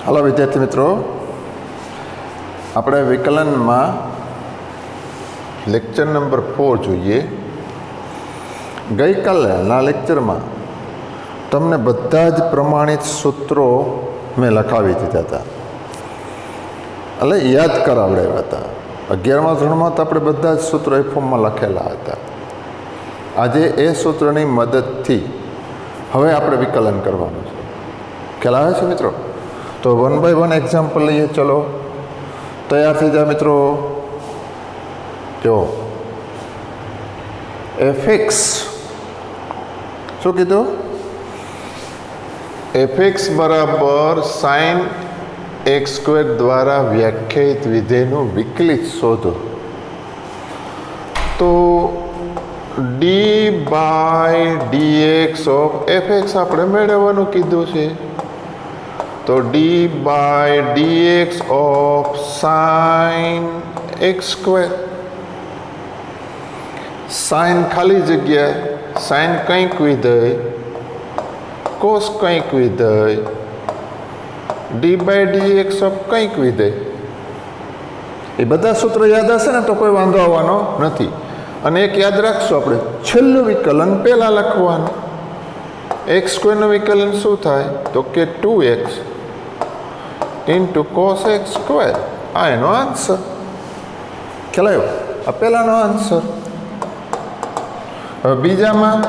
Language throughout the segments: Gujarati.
हेलो विद्यार्थी मित्रों, આપણે વિકલનમાં લેક્ચર નંબર 4 જોઈએ। ગઈકાલના લેક્ચરમાં તમને બધા જ પ્રમાણિત સૂત્રો મેં લખાવી દીધા હતા, એટલે યાદ કરાવડાવ્યા હતા। 11મા ધોરણમાં તો આપણે બધા જ સૂત્રો એ ફોર્મમાં લખેલા હતા। આજે એ સૂત્રની મદદથી હવે આપણે વિકલન કરવાનું છે। ખ્યાલ આવે છે મિત્રો? તો 1 બાય 1 એક્ઝામ્પલ લઈએ। ચલો તૈયાર થઈ જાય મિત્રો। જો fx શું કીધું? fx બરાબર sin x² દ્વારા વ્યાખ્યાયિત વિધેયનું વિકલિત શોધો। તો d by dx of fx આપણે મેળવવાનું કીધું છે। તો d by dx of sin x², sin ખાલી જગ્યા, sin કંઈક વિધેય, cos કંઈક વિધેય, d બાય dx ઓફ કંઈક વિધેય। એ બધા સૂત્રો યાદ હશે ને તો કોઈ વાંધો આવવાનો નથી। અને એક યાદ રાખશું, આપણે છેલ્લું વિકલન પહેલાં લખવાનું। x² નું વિકલન શું થાય? તો કે 2x ઇન્ટુ cos x²। આ એનો આન્સર। ખ્યાલ આવ્યો? આ પહેલાંનો આન્સર। હવે બીજામાં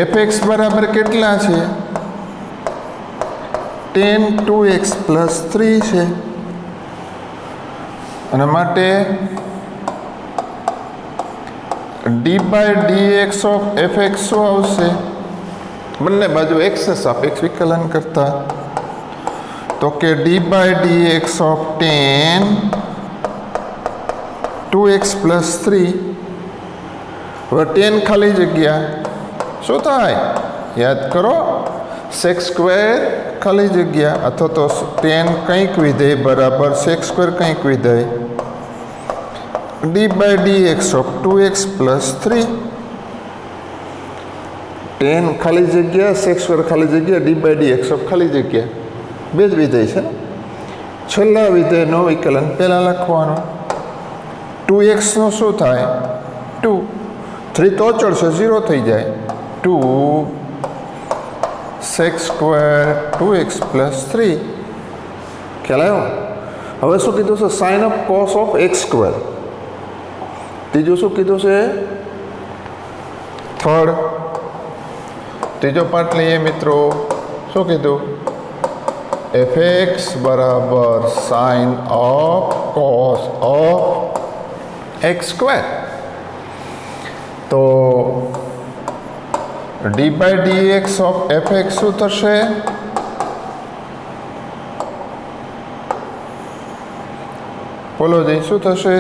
fx બરાબર કેટલા છે? tan 2x પ્લસ 3 છે, અને માટે d by dx of fx શું આવશે? બંને બાજુ x ને સાપેક્ષ વિકલન કરતા, તો કે d by dx of tan 2x plus 3। હવે tan ખાલી જગ્યા શું થાય? યાદ કરો, sec² ખાલી જગ્યા, અથવા તો tan કંઈક વિધેય બરાબર sec² કંઈક વિધેય, d by dx of 2x plus 3। tan ખાલી જગ્યા, sec² ખાલી જગ્યા, d બાય dx ઓફ ખાલી જગ્યા, બે જ વિધેય છે ને। છેલ્લા વિધેયનું વિકલન પહેલાં લખવાનું। 2x નું શું થાય? 2, 3 તો અચળ છે, 0 થઈ જાય। 2 sec² 2x પ્લસ 3। ખ્યાલ આવ્યો? હવે શું કીધું છે? Sine of cos of x²। ત્રીજું શું કીધું છે? થર્ડ, ત્રીજો પાર્ટ લઈએ મિત્રો। શું કીધું? fx બરાબર sign of cos of x²। તો d by dx of fx શું થશે? બોલો જી, શું થશે?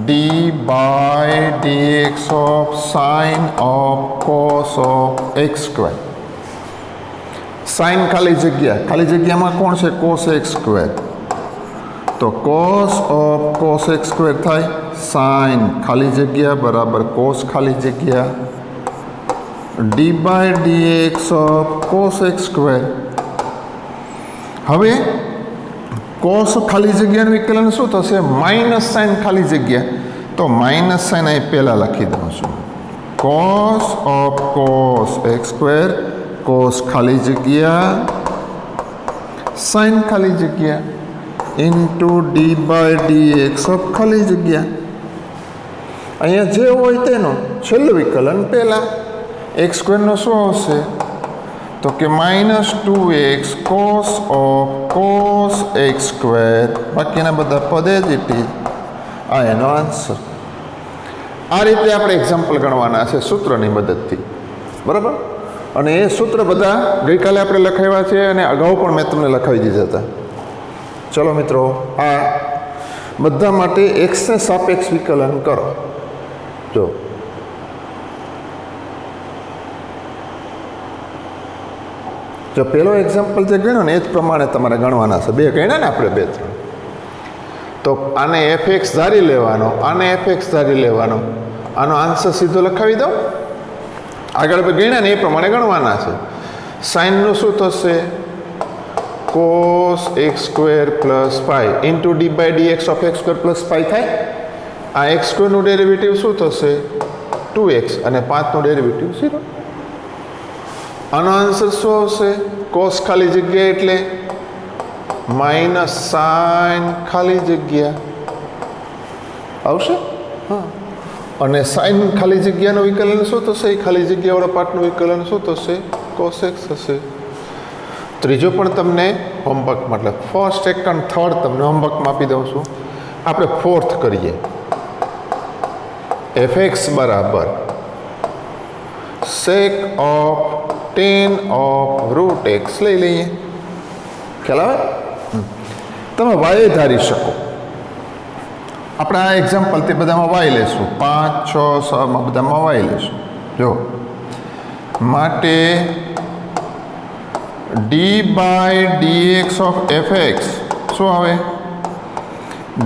d by dx of sine of cos of x²। Sine ખાલી જગ્યામાં કોણ છે? cos x²। તો cos ઓફ cos x² થાય સાઇન ખાલી જગ્યા બરાબર cos ખાલી જગ્યા d by dx of cos x²। હવે cos ખાલી જગ્યાનું વિકલન શું થશે? માઇનસ સાઇન ખાલી જગ્યા, તો માઇનસ સાઇન અહીં પહેલાં લખી દઉં છું। cos of cos x² cos ખાલી જગ્યા સાઇન ખાલી જગ્યા into d by dx of ખાલી જગ્યા। અહીંયા જે હોય તેનું છેલ્લું વિકલન પહેલાં। x² નો શું આવશે? તો કે minus 2x cos of cos x², બાકીના બધા પદ જ ઇટ ઇઝ। આ એનો આન્સર। આ રીતે આપણે એક્ઝામ્પલ ગણવાના છે સૂત્રની મદદથી, બરાબર? અને એ સૂત્ર બધા ગઈકાલે આપણે લખાવ્યા છે, અને અગાઉ પણ મેં તમને લખાવી દીધા હતા। ચલો મિત્રો, આ બધા માટે x ને સાપેક્ષ વિકલન કરો। જો પહેલો એક્ઝામ્પલ જે ગણ્યો ને એ જ પ્રમાણે તમારે ગણવાના છે। બે ગણ્યા ને આપણે, 2 3, તો આને fx ધારી લેવાનો, આને fx ધારી લેવાનો, આનો આન્સર સીધો લખાવી દો। આગળ ગણ્યા ને એ પ્રમાણે ગણવાના છે। સાઇનનું શું થશે? cos x square plus 5 into D by D x of x square plus 5 થાય. આ એક્સ સ્ક્વેરનું ડેરિવેટિવ શું થશે? 2x અને 5નું ડેરિવેટિવ 0. આનો આન્સર શું આવશે? cos ખાલી જગ્યા એટલે માઇનસ સાઇન ખાલી જગ્યા આવશે. હા, અને સાઇન ખાલી જગ્યાનું વિકલન શું થશે? એ ખાલી જગ્યાવાળા પાર્ટનું વિકલન શું થશે? cos x થશે. ત્રીજો પણ તમને હોમવર્કમાં, એટલે ફર્સ્ટ, સેકન્ડ, થર્ડ તમને હોમવર્કમાં આપી દઉં છું. આપણે ફોર્થ કરીએ. fx બરાબર sec of tan of root x લઈ લઈએ. ખ્યાલ આવે? તમે y ધારી શકો. આપણે આ એક્ઝામ્પલ તે બધામાં y લેશું. 5, 6, 6 બધામાં y લેશું. જો માટે d by dx of fx શું આવે?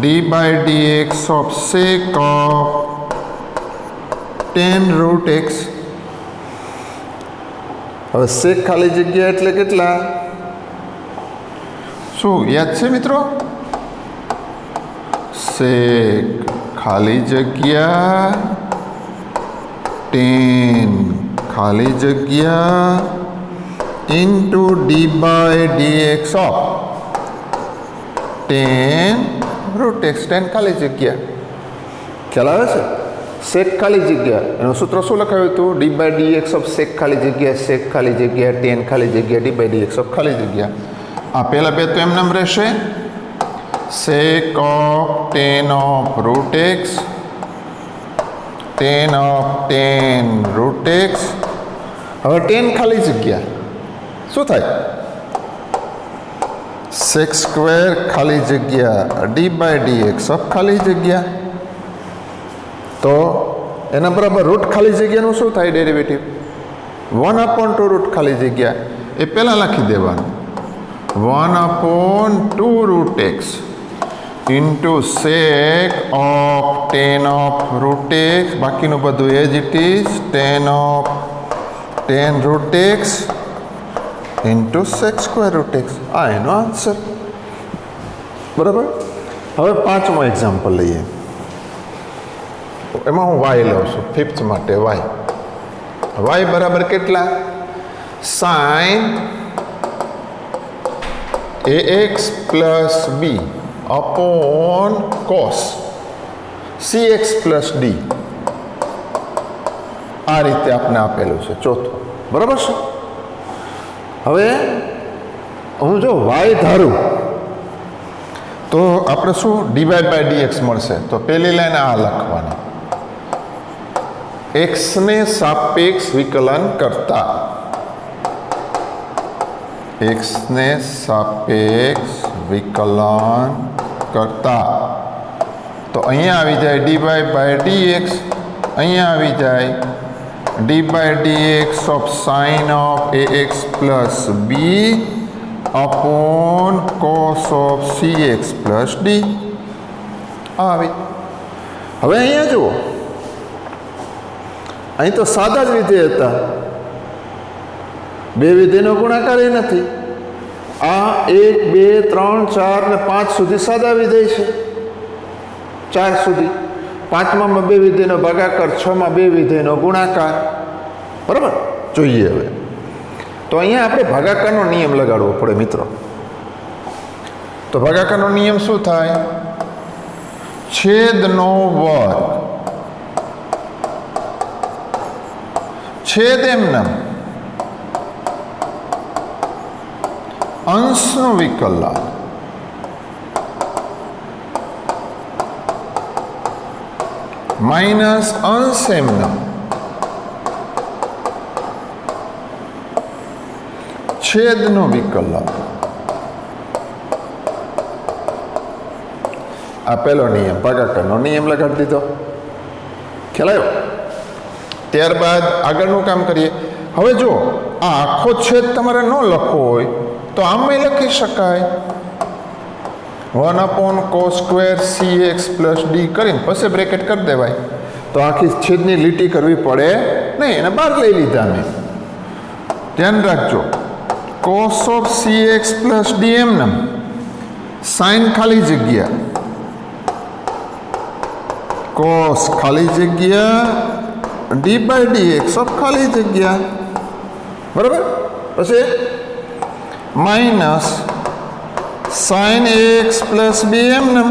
d by dx of sec of tan root x. હવે sec ખાલી જગ્યા એટલે કેટલા? શું યાદ છે મિત્રો? sec ખાલી જગ્યા tan ખાલી જગ્યા into D by dx of tan root x. tan ખાલી જગ્યા ખ્યાલ આવે છે? sec ખાલી જગ્યા એનું સૂત્ર શું લખાયું હતું? D by dx of sec ખાલી જગ્યા sec ખાલી જગ્યા tan ખાલી જગ્યા ડી બાય dx ઓફ ખાલી જગ્યા. આ પહેલા બે તો એમને એમ રહેશે. sec of tan of root x tan of tan root x. હવે tan ખાલી જગ્યા શું થાય? sec સ્ક્વેર ખાલી જગ્યા ડી બાય dx ઓફ ખાલી જગ્યા. તો એના બરાબર રૂટ ખાલી જગ્યાનું શું થાય? ડેરિવેટિવ 1/2 રૂટ ખાલી જગ્યા એ પહેલાં લખી દેવાનું. 1/2 root X into sec of tan of root X. બાકીનું બધું as it is tan of tan root X into sec square root X. આ એનો આન્સર. બરાબર. હવે પાંચમો એક્ઝામ્પલ લઈએ. એમાં હું y લઉં છું. ફિફ્થ માટે y બરાબર કેટલા? sin ax plus b upon cos cx plus d. આ રીતે આપણે આપેલું છે ચોથું. બરાબર છે? હવે હું જો y ધારું તો આપણે શું? dy બાય dx મળશે. તો પહેલી લાઈન આ લખવાની. x ને સાપેક્ષ વિકલન કરતા x ને સાપેક્ષ વિકલન કરતા તો અહીંયા આવી જાય dy બાય dx. અહીંયા આવી જાય d by dx of sine of ax plus b upon cos of cx plus d. આવી. હવે અહીંયા જુઓ, અહીં તો સાદા જ વિધેય હતા. બે વિધેયનો ગુણાકાર એ નથી. આ 1, 2, 3, 4 ને 5 સુધી સાદા વિધેય છે. 4 સુધી. 5માં બે વિધેયનો ભાગાકાર, 6માં બે વિધેયનો ગુણાકાર. બરાબર? જોઈએ હવે. તો અહીંયા આપણે ભાગાકારનો નિયમ લગાડવો પડે મિત્રો. તો ભાગાકારનો નિયમ શું થાય? છેદનો વર્ગ છેદ એમનામ અંશનું વિકલન માઇનસ અંશ એમનામ છેદનું વિકલન. આ પહેલો નિયમ ભાગાકારનો નિયમ લગાડી દીધો. ખ્યાલ આવ્યો? ત્યારબાદ આગળનું કામ કરીએ. હવે જો આ આખો છેદ તમારે ન લખવો હોય તો આમાં લખી શકાય. 1/cos square cx plus d કરીને પછી બ્રેકેટ કરી દેવાય. તો આખી છેદની લીટી કરવી પડે નહીં. એને બહાર લઈ લીધા મેં. ધ્યાન રાખજો, cos of cx plus D એમને sin ખાલી જગ્યા cos ખાલી જગ્યા ડી બાય dx ઓફ ખાલી જગ્યા, બરાબર. પછી માઇનસ sin ax પ્લસ બી એમને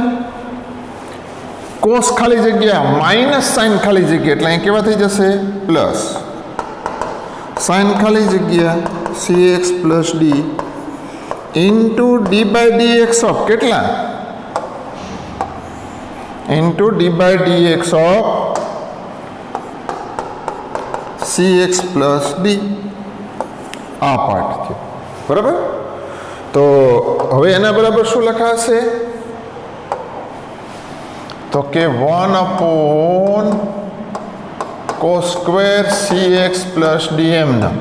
cos ખાલી જગ્યા માઇનસ sin ખાલી જગ્યા એટલે અહીં કેવા થઈ જશે પ્લસ sin ખાલી જગ્યા cx plus D into D by dx of કેટલા into D by dx of cx plus D. આ પાર્ટ થયો, બરાબર. તો હવે એના બરાબર શું લખાશે તો કે 1 cos square cx plus dm ના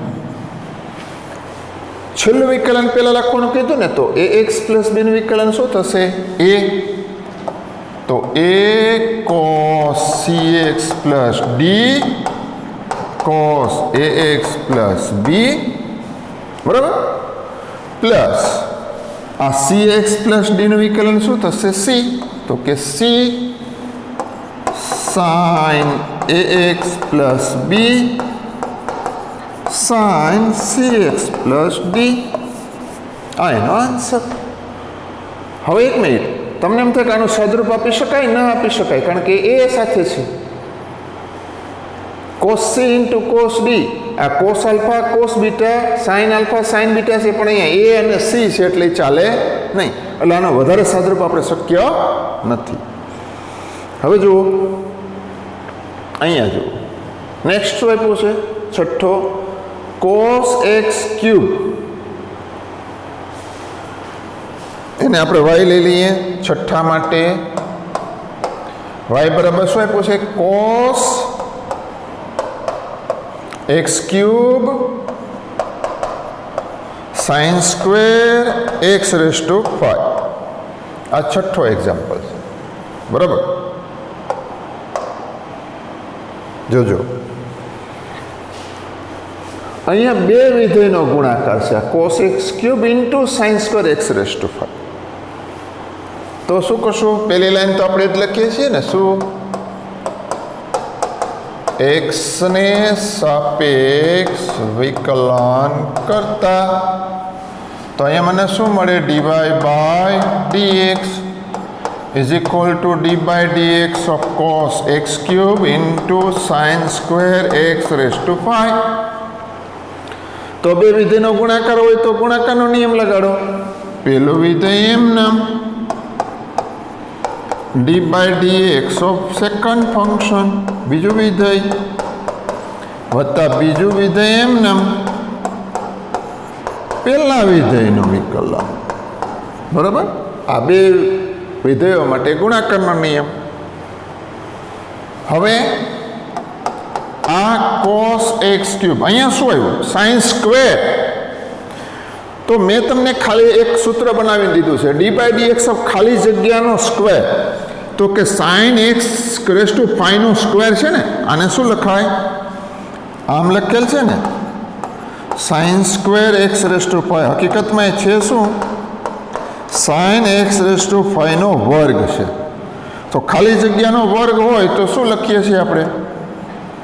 છેલ્લું વિકલન પહેલા લખવાનું કીધું ને, તો ax પ્લસ b નું વિકલન શું થશે a, તો a cos cx plus d cos ax plus b, બરાબર, પ્લસ આ cx પ્લસ d નું વિકલન શું થશે c, તો કે c sin ax plus b sin cx plus d. આ એનો આન્સર. હવે એક મિનિટ, તમને એમ થાય કે આનું સદરૂપ આપી શકાય? ના આપી શકાય, કારણ કે એ સાથે છે. cos c into cos d, આ cos alpha cos beta sin alpha sin beta છે, પણ અહીંયા a અને c છે એટલે ચાલે નહીં, એટલે આનો વધારે સાદરૂપ આપણે શક્ય નથી. હવે જુઓ અહીંયા, જુઓ નેક્સ્ટ શું આપ્યું છે છઠ્ઠો, cos x ક્યુબ, એને આપણે y લઈ લઈએ છઠ્ઠા માટે. y બરાબર શું આપ્યું છે cos x cube sin square x raise to 5. આ છઠ્ઠો એક્ઝામ્પલ છે, બરાબર. જોજો અહીંયા બે વિધેયનો ગુણાકાર છે, cos x cube into sin square x raise to 5. તો શું કરશું, પહેલી લાઈન તો આપણે જ લખીએ છીએ ને, શું x ને સાપેક્ષ વિકલન કરતા, તો અહીંયા મને શું મળે dy by dx is equal to d by dx of cos x cube into sin square x raised to 5. તો બે વિધેયનો ગુણાકાર હોય તો ગુણાકારનો નિયમ લગાડો. પહેલું વિધેય એમ નામ d by dx of second function, બીજું વિધેય વત્તા બીજું વિધેય એમ નામ પહેલા વિધેયનું વિકલન, બરાબર. આ બે વિધેયો માટે ગુણાકારનો નિયમ. હવે આ cos x ક્યુબ અહીંયા શું આવ્યું sin સ્ક્વેર, તો મેં તમને ખાલી એક સૂત્ર બનાવી દીધું છે, d બાય dx ઓફ ખાલી જગ્યાનો સ્ક્વેર, તો કે sin x raise to 5 no square છે ને, આને શું લખાય આમ લખેલ છે ને sin square x raise to 5, હકીકતમાં એ છે શું sin x રેઝ ટુ 5 નો વર્ગ છે. તો ખાલી જગ્યાનો વર્ગ હોય તો શું લખીએ છીએ આપણે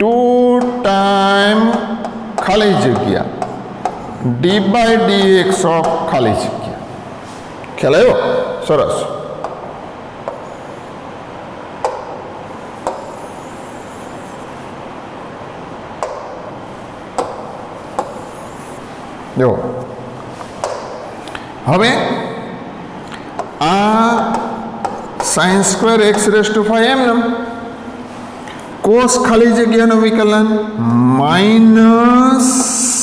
2 ટાઈમ ખાલી જગ્યા d બાય dx ઓફ ખાલી જગ્યા. ખ્યાલ આવ્યો? સરસ. જો હવે આ sin square x raise to 5 એમ cos ખાલી જગ્યાનું વિકલન માઇનસ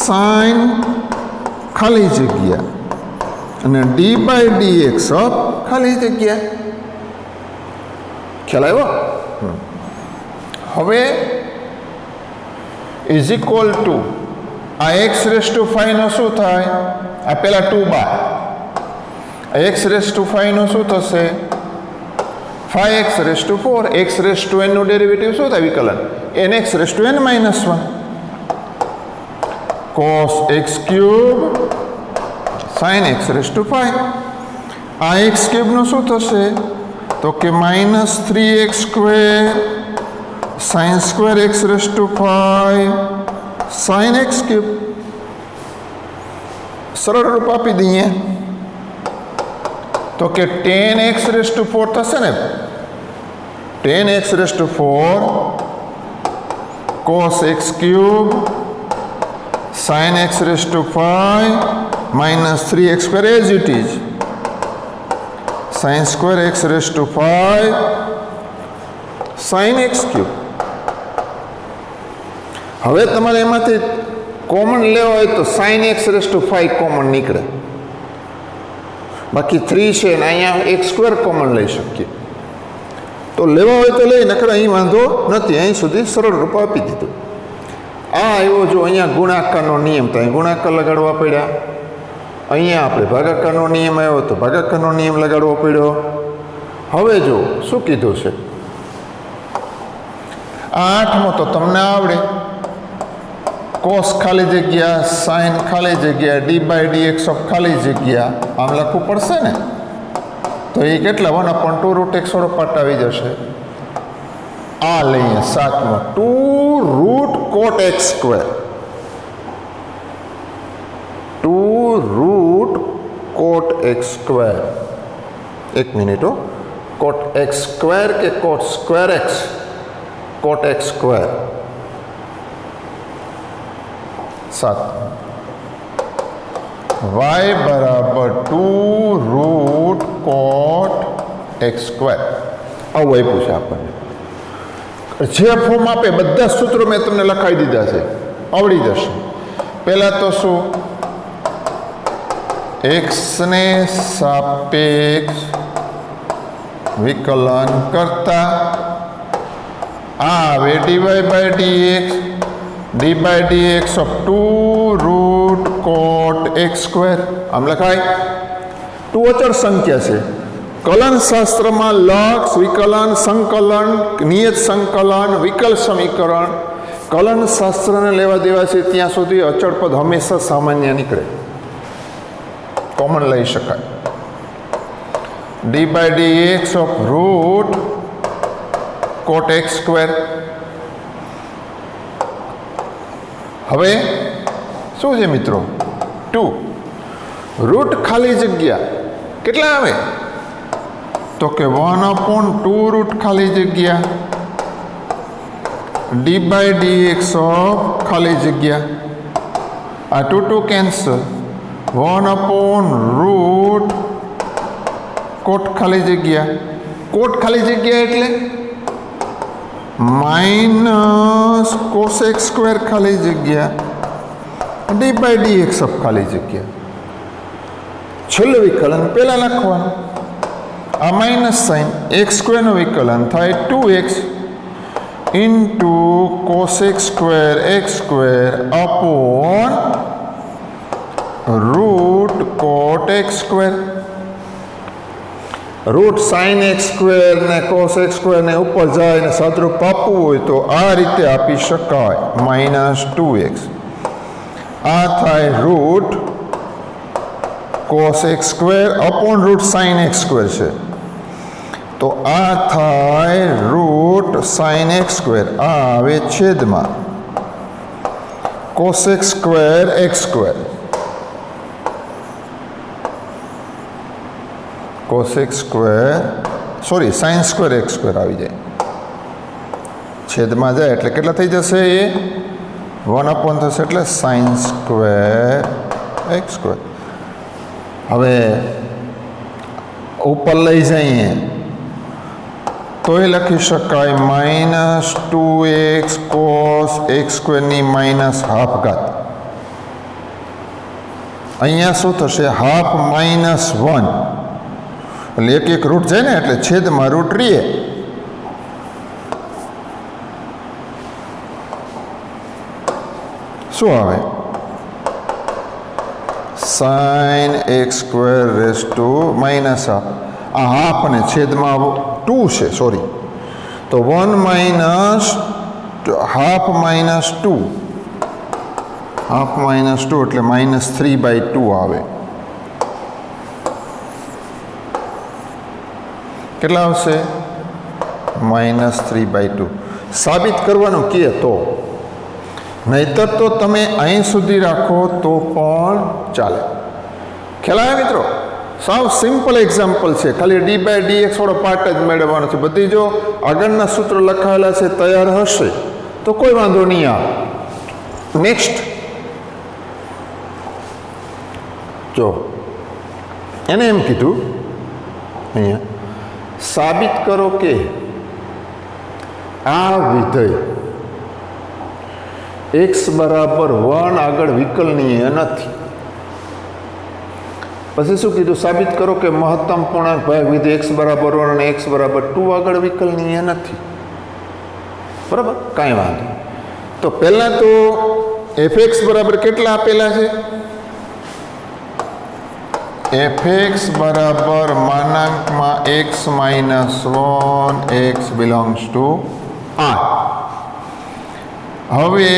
sin ખાલી જગ્યા અને d બાય dx ઓફ ખાલી જગ્યા. ખ્યાલ આવ્યો? હવે ઇઝ ઇક્વલ ટુ આ x રેઝ ટુ 5 નો શું થાય, આ પહેલા 2 બાર, x રેઝ ટુ 5 નો શું થશે 5x raise to 4, x raise to n નું ડેરિવેટિવ શું થાય વિકલન nx raise to n minus 1. cos x cube sin x raise to 5. આ x ક્યુબનું શું થશે તો કે -3x square sin square x raise to 5 sin x cube. સરળ રૂપ આપી દઈએ તો કે 10x રેઝ ટુ 4 થશે ને. 10x raise to 4 cos x cube sin x raise to 5 -3x square as it is sin square x raise to 5 sin x cube. હવે તમારે એમાંથી કોમન લેવો હોય તો sin x raise to 5 common નીકળે, બાકી 3 છે ને અહીંયા x સ્ક્વેર કોમન લઈ શકીએ. તો લેવા હોય તો લઈ, નકર અહીં વાંધો નથી. અહીં સુધી સરળ રૂપ આપી દીધું. આ આવ્યો જો અહીંયા ગુણાકારનો નિયમ, તો અહીં ગુણાકાર લગાડવા પડ્યા. અહીંયા આપણે ભાગાકારનો નિયમ આવ્યો તો ભાગાકારનો નિયમ લગાડવો પડ્યો. હવે જો શું કીધું છે, આ 8મો તો તમને આવડે. cos ખાલી જગ્યા sin ખાલી જગ્યા d/dx ઓફ ખાલી જગ્યા આમ લખવું પડશે ને. તો એ કેટલા 1/2 રૂટ x વાળો પાર્ટ આવી જશે. આ લઈએ 7મો 2 root cot x square. 2 root cot x square. એક મિનિટ હો, cot x સ્ક્વેર કે cot square x? cot x square 7 y બરાબર 2 રૂટ cot x સ્ક્વેર. આવું આપ્યું છે આપણને. જે ફોર્મ આપે બધા સૂત્રો મેં તમને લખાવી દીધા છે, આવડી જશે. પહેલાં તો શું, x ને સાપેક્ષ વિકલન કરતા આ આવે dy/dx d/dx of 2 root cot x square. આમ લખાય. 2 અચળ સંખ્યા છે. કલન શાસ્ત્રમાં લક્ષ, વિકલન, સંકલન, નિયત સંકલન, વિકલ સમીકરણ, કલન શાસ્ત્રને લેવા દેવા છે ત્યાં સુધી અચળ પદ હંમેશા સામાન્ય નીકળે, કોમન લઈ શકાય. d/dx of root cot x square. હવે શું છે મિત્રો, 2 રૂટ ખાલી જગ્યા કેટલા આવે તો કે 1/2 રૂટ ખાલી જગ્યા d/dx ઓફ ખાલી જગ્યા. આ 2 કેન્સલ. 1/રૂટ કોટ ખાલી જગ્યા. કોટ ખાલી જગ્યા એટલે માઇનસ cos x સ્ક્વેર ખાલી જગ્યા d/dx ઓફ ખાલી જગ્યા. છેલ્લું વિકલન પહેલાં લખવાનું. આ માઇનસ સાઇન x સ્ક્વેરનું વિકલન થાય 2x into cos x square upon root cot x square. Root sin x square ને cos x સ્ક્વેર ને ઉપર જાય ને સાદરૂપ આપવું હોય તો આ રીતે આપી શકાય, -2x. આ થાય root cos x square upon root sin x square છે, તો આ થાય રૂટ sin x સ્ક્વેર. આ આવે છેદમાં cos x square x square. cos x square sorry sin square x square આવી જાય, છેદમાં જાય એટલે કેટલા થઈ જશે, એ 1/, થશે એટલે sin સ્ક્વેર x સ્ક્વેર. હવે ઉપર લઈ જઈએ તો એ લખી શકાય -2x cos x સ્ક્વેરની -12 અહીંયા શું થશે, હાફ -1 એટલે એક રૂટ જાય ને એટલે છેદમાં રૂટ રીએ. શું આવે, sin x square raise to -12. આ હાફ અને છેદમાં 2 છે, સોરી, તો 1 - ½ - 2 હાફ -2 એટલે -3/2 આવે. કેટલા આવશે? -3/2. સાબિત કરવાનું કહે તો, નહીતર તો તમે અહીં સુધી રાખો તો પણ ચાલે. ખ્યાલ આવે મિત્રો? સાવ સિમ્પલ એક્ઝામ્પલ છે, ખાલી d/dx વાળો પાર્ટ જ મેળવવાનો છે. બધી જો આગળના સૂત્રો લખાયેલા છે તૈયાર હશે તો કોઈ વાંધો નહીં આવે. નેક્સ્ટ જો એને એમ કીધું અહીંયા, સાબિત કરો કે આ વિધેય x બરાબર 1 આગળ વિકલનીય નથી. પછી શું કીધું? સાબિત કરો કે મહત્તમ પૂર્ણાંક ભાગ વિધેય x બરાબર 1 અને x બરાબર 2 આગળ વિકલનીય નથી. બરાબર, કાંઈ વાંધો. તો પહેલાં તો fx બરાબર કેટલા આપેલા છે? fx બરાબર માનાંકમાં x -1 x belongs to R. હવે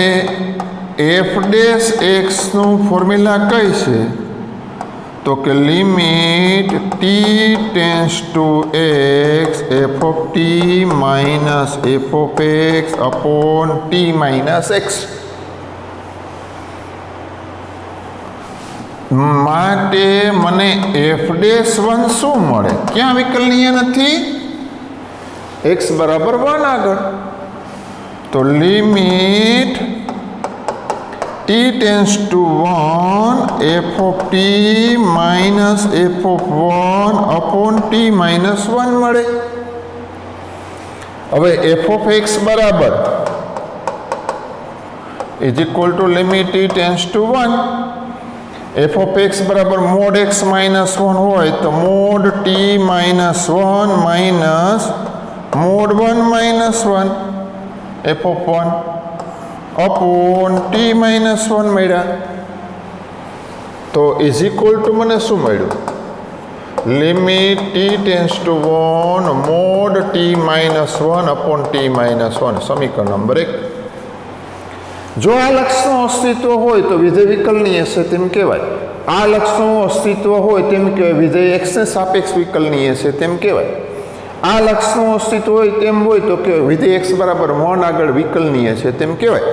f' નું ફોર્મ્યુલા કઈ છે? તો કે limit t tends two x f of t minus f of x upon t minus x. માટે મને f'1 શું મળે? ક્યાં વિકલનીય નથી? x બરાબર 1 આગળ. તો limit t tends to 1 f of t minus f of 1 upon t minus 1 મળે. હવે f of x બરાબર is equal to limit t tends to 1. f of x બરાબર mod x minus 1 હોય તો mod t minus 1 minus mod 1 minus 1 f of 1 upon t minus 1 મળ્યા. તો ઇઝ ઇક્વલ ટુ મને શું મળ્યું? Limit t tends to 1 mod t minus 1 upon t minus 1. સમીકરણ નંબર 1. જો આ લક્ષનું અસ્તિત્વ હોય તો વિધેય વિકલનીય છે તેમ કહેવાય. આ લક્ષનું અસ્તિત્વ હોય તેમ કહેવાય વિધેય x ને સાપેક્ષ વિકલનીય છે તેમ કહેવાય. આ લક્ષનું અસ્તિત્વ હોય તેમ હોય તો કે વિધેય x બરાબર 1 આગળ વિકલનીય છે તેમ કહેવાય.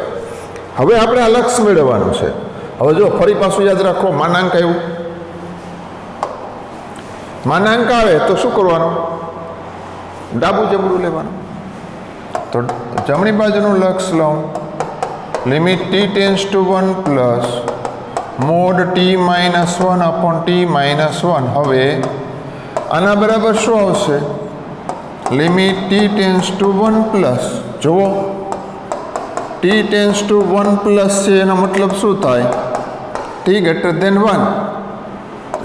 હવે આપણે આ લક્ષ મેળવવાનું છે. હવે જો ફરી પાછું યાદ રાખો, માનાંક આવ્યું, માનાંક આવે તો શું કરવાનું? ડાબું જબરું લેવાનું. તો જમણી બાજુનું લક્ષ લઉં, limit t tends to 1 plus mode t minus 1 upon t minus 1. હવે આના બરાબર શું આવશે? Limit t tends to 1 plus, જુઓ t ટેન્સ ટુ 1 પ્લસ છે એનો મતલબ શું થાય? t greater than 1.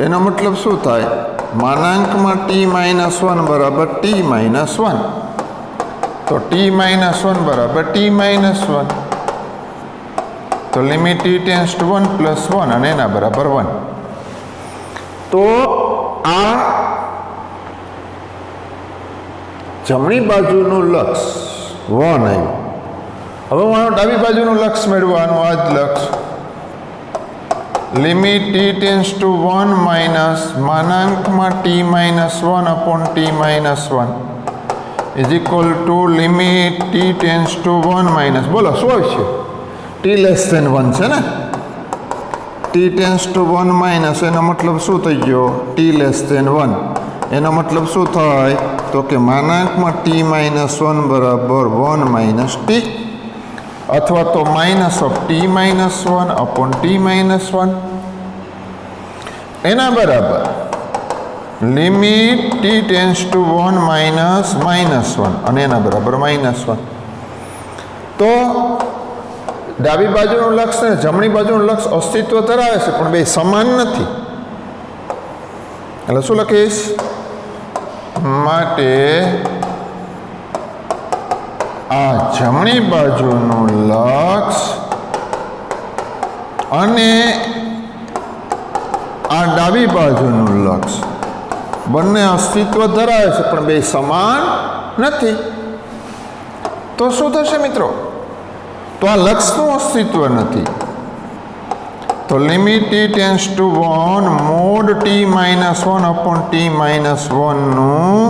એનો મતલબ શું થાય? માનાંકમાં t minus 1 બરાબર t minus 1. તો t minus 1 બરાબર t minus 1. તો limit t tends to 1 plus 1 અને એના બરાબર 1. તો આ જમણી બાજુનું લક્ષ 1 આવ્યું. હવે મારો ડાબી બાજુનું લક્ષ મેળવવાનું, આ જ લક્ષ limit t tends to 1 minus માનાંકમાં t minus 1 upon t minus 1 is equal to limit t tends to 1 minus, બોલો શું આવશે? t લેસ ધેન 1 છે ને, t ટેન્સ ટુ 1 માઇનસ એનો મતલબ શું થઈ ગયો? t less than 1. એનો મતલબ શું થાય? તો કે માનાંકમાં t minus 1 બરાબર 1 minus t, અથવા તો minus of t minus 1 upon t minus 1. એના બરાબર limit t tends to 1 minus minus 1 અને એના બરાબર માઇનસ 1. તો ડાબી બાજુનું લક્ષ ને જમણી બાજુનું લક્ષ અસ્તિત્વ ધરાવે છે પણ બે સમાન નથી. એટલે શું લખીશ? માટે આ જમણી બાજુનું લક્ષ અને આ ડાબી બાજુનું લક્ષ બંને અસ્તિત્વ ધરાવે છે પણ બે સમાન નથી. તો શું થશે મિત્રો? તો આ લક્ષનું અસ્તિત્વ નથી तो limit t tends to 1 mod t -1 upon t -1 નું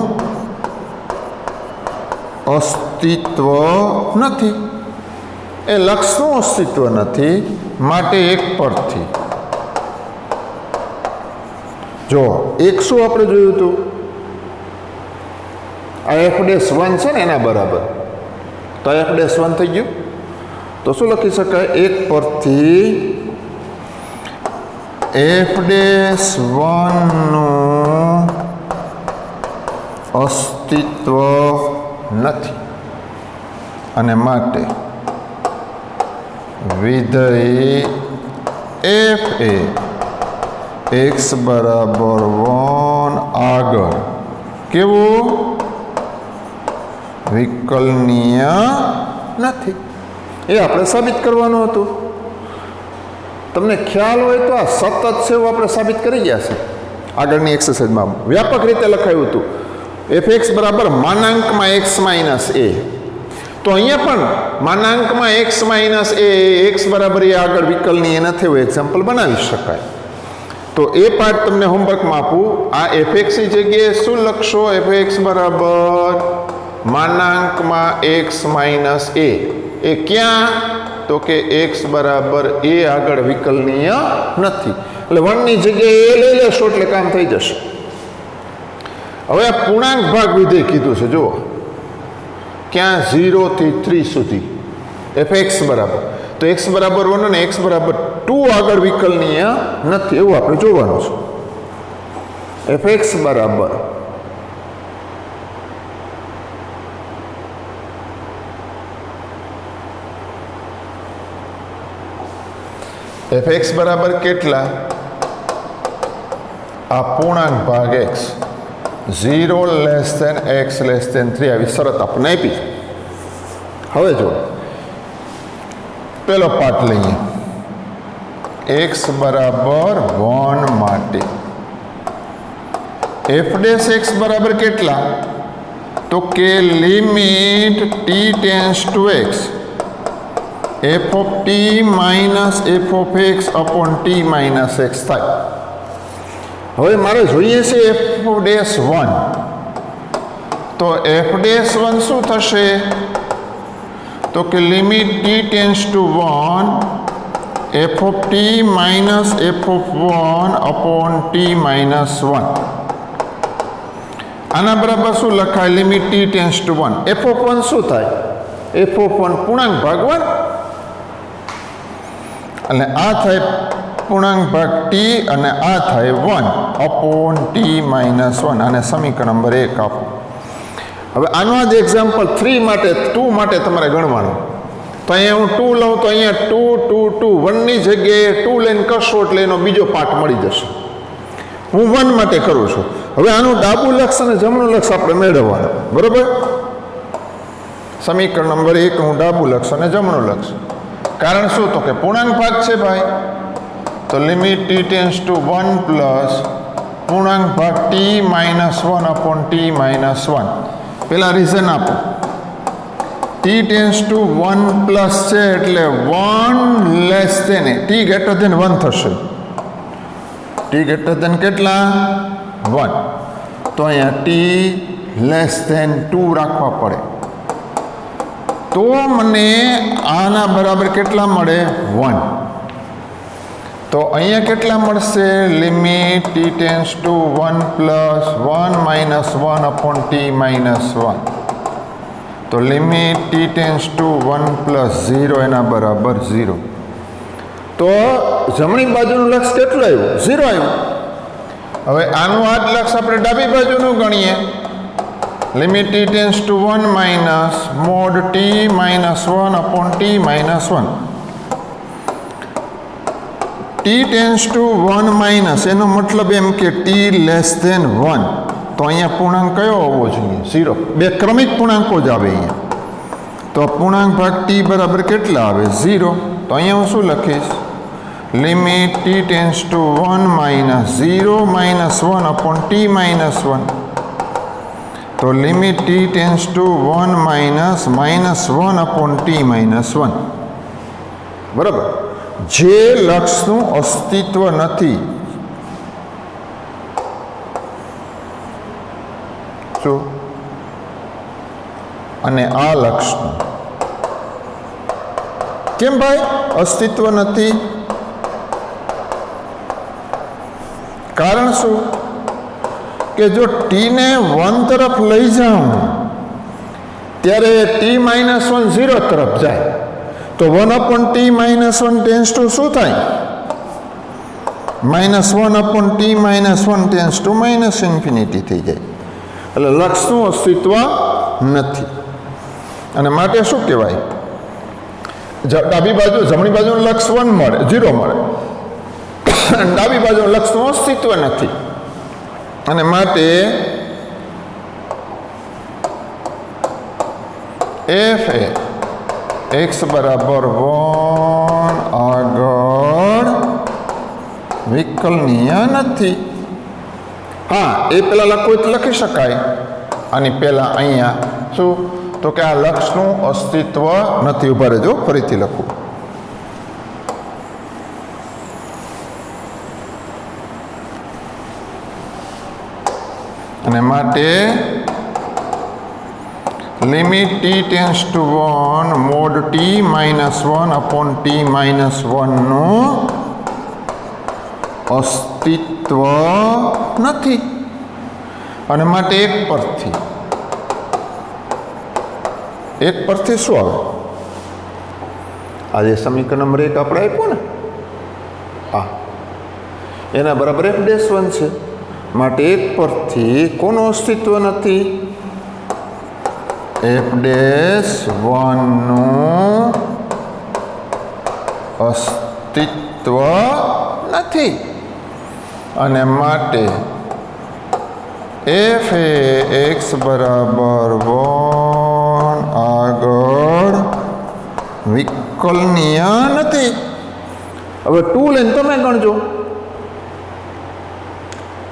અસ્તિત્વ નથી, એ લક્ષનું અસ્તિત્વ નથી, માટે એક પરથી જો એક શું આપણે જોયું હતું, આ f'1 છે ને એના બરાબર, તો આ f'1 થઈ ગયું, તો શું લખી શકાય, એક પરથી f'1 નું અસ્તિત્વ નથી અને માટે વિધેય f એ x બરાબર 1 આગળ કેવું વિકલનીય નથી, એ આપણે સાબિત કરવાનું હતું. તમને ખ્યાલ હોય તો આ સતત છે એવું આપણે સાબિત કરી ગયા છે આગળની એક્સરસાઇઝમાં, વ્યાપક રીતે લખાયું હતું fx બરાબર માનાંકમાં x માઇનસ a. તો અહીંયા પણ માનાંકમાં x માઇનસ a x બરાબર એ આગળ વિકલનીય નથી એવું એક્ઝામ્પલ બનાવી શકાય. તો એ પાર્ટ તમને હોમવર્કમાં આપું. આ fxની જગ્યાએ શું લખશો, fx બરાબર માનાંકમાં x માઇનસ a, એ ક્યાં, તો કે x બરાબર a આગળ વિકલનીય નથી, એટલે 1 ની જગ્યાએ એ લઈ લેશો એટલે કામ થઈ જશે. હવે આ પૂર્ણાંક ભાગ વિધેય કીધું છે, જુઓ ક્યાં 0 થી 3 સુધી fx બરાબર, તો x બરાબર 1 અને x બરાબર 2 આગળ વિકલનીય નથી એવું આપણે જોવાનું છે. fx બરાબર fx બરાબર કેટલા, આ પૂર્ણાંક ભાગ x 0 less than x less than 3 આવી શરત આપણે આપી. હવે જો પેલો પાર્ટ લઈએ, x બરાબર 1 માટે f' બરાબર કેટલા, તો કે limit t tends two x f of t minus f of x upon t minus x થાય. હવે મારે જોઈએ છે f'1, તો f'1 શું થશે, તો કે limit t tends to 1 f of t minus f of 1 upon t minus 1. આના બરાબર શું લખાય, limit t tends to 1 f of 1 શું થાય, f of 1 પૂર્ણાંક ભાગ 1, એટલે આ થાય પૂર્ણાંક ભાગ t અને આ થાય 1 અપોન t માઇનસ 1. આને સમીકરણ નંબર 1 આપો. હવે આનો જ એક્ઝામ્પલ 3 માટે 2 માટે તમારે ગણવાનું. તો અહીંયા હું 2 લઉં તો અહીંયા 2 2 2 1 ની જગ્યાએ 2 લઈને કરશો એટલે એનો બીજો પાર્ટ મળી જશે. હું 1 માટે કરું છું. હવે આનું ડાબું લક્ષ અને જમણું લક્ષ આપણે મેળવવાનું, બરોબર. સમીકરણ નંબર 1 હું ડાબું લક્ષ અને જમણું લક્ષ, કારણ શું, તો કે પૂર્ણાંક ભાગ છે ભાઈ, તો limit t tends to 1 plus પૂર્ણાંક ભાગ t minus 1 upon t minus 1. પેલા રીઝન આપો, t ટેન્સ ટુ 1 પ્લસ છે એટલે 1 less than t greater than 1 થશે. t ગ્રેટર ધેન કેટલા, 1, તો અહીંયા t લેસ ધેન 2 રાખવા પડે, તો મને આના બરાબર કેટલા મળે, 1. તો અહીંયા કેટલા મળશે, limit t tends to 1 plus 1 minus 1 upon t minus 1. તો limit t tends to 1 plus 0 એના બરાબર 0. તો જમણી બાજુનું લક્ષ કેટલું આવ્યું, 0 આવ્યું. હવે આનું આ જ લક્ષ આપણે ડાબી બાજુનું ગણીએ, limit t tends to 1 minus mode t minus 1 upon t minus 1. t tends to 1 minus એનો મતલબ એમ કે t લેસ ધેન 1, તો અહીંયા પૂર્ણાંક કયો હોવો જોઈએ, 0. બે ક્રમિક પૂર્ણાંકો જ આવે અહીંયા, તો પૂર્ણાંક ભાગ t બરાબર કેટલા આવે, 0. તો અહીંયા હું શું લખીશ, limit t tends to 1 minus 0 minus 1 upon t minus 1. તો limit t tends to 1 minus 1 upon t minus 1, બરાબર. જે લક્ષનું અસ્તિત્વ નથી, શું, અને આ લક્ષનું કેમ ભાઈ અસ્તિત્વ નથી? કારણ શું કે જો ટીને 1 તરફ લઈ જાઉં ત્યારે t-1 0 તરફ જાય તો 1/t-1 ટેન્સ ટુ શું થાય? -1/t-1 ટેન્સ ટુ −ઇન્ફિનિટી થઈ જાય. એટલે લક્ષનું અસ્તિત્વ નથી. અને માટે શું કહેવાય? ડાબી બાજુ જમણી બાજુનું લક્ષ 1 મળે, 0 મળે, ડાબી બાજુ લક્ષનું અસ્તિત્વ નથી. અને માટે f એ x બરાબર 1 આગળ વિકલનીય નથી. હા, એ પેલા લખી શકાય. આની પહેલા અહીંયા શું તો કે આ લક્ષનું અસ્તિત્વ નથી. ઉભા રહેજો, ફરીથી લખું. અને માટે limit t tends to 1 mode t-1/t-1 નું અસ્તિત્વ નથી. અને માટે એક પરથી શું આવે? આજે સમીકરણ નંબર 1 આપણે આપ્યું ને, હા, એના બરાબર f'1 છે. માટે એક પરથી કોનું અસ્તિત્વ નથી? f'1 નું અસ્તિત્વ નથી. અને માટે f એ x બરાબર 1 આગળ વિકલનીય નથી. હવે 2 લઈને તમે ગણજો.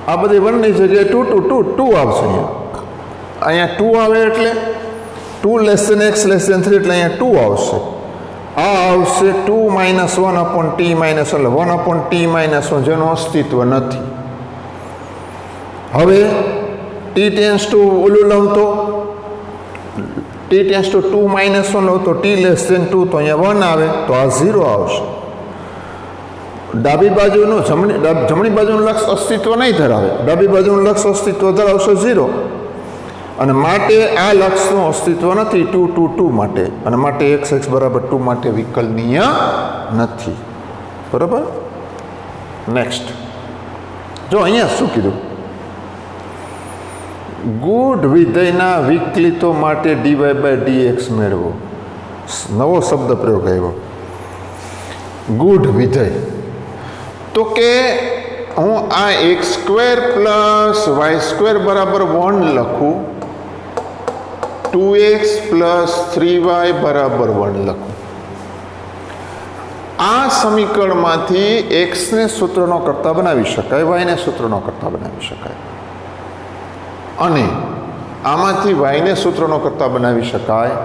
આ બધી 1 ની જગ્યાએ 2 આવશે. અહીંયા 2 આવે એટલે 2 x <3 એટલે અહીંયા 2 આવશે. આ આવશે 2-1/t-1 એટલે 1/t-1 જેનું અસ્તિત્વ નથી. હવે t ટેન્સ ટુ ઓલું લઉં તો t ટેન્સ ટુ 2-1 લઉં તો t<2 તો અહીંયા 1 આવે તો આ 0 આવશે. ડાબી બાજુનું જમણી બાજુનું લક્ષ અસ્તિત્વ નહીં ધરાવે, ડાબી બાજુનું લક્ષ અસ્તિત્વ ધરાવશે 0. અને માટે આ લક્ષનું અસ્તિત્વ નથી 2 માટે. અને માટે x બરાબર 2 માટે વિકલનીય નથી. બરાબર. નેક્સ્ટ જો અહીંયા શું કીધું? ગુડ વિધેયના વિકલિતો માટે dy/dx મેળવો. નવો શબ્દ પ્રયોગ આવ્યો, ગુડ વિધેય. તો કે હું આ x² + y² બરાબર 1 લખું, 2x + 3y બરાબર 1 લખું. આ સમીકરણમાંથી x ને સૂત્રનો કરતા બનાવી શકાય, y ને સૂત્રનો કરતા બનાવી શકાય. અને આમાંથી y ને સૂત્રનો કરતા બનાવી શકાય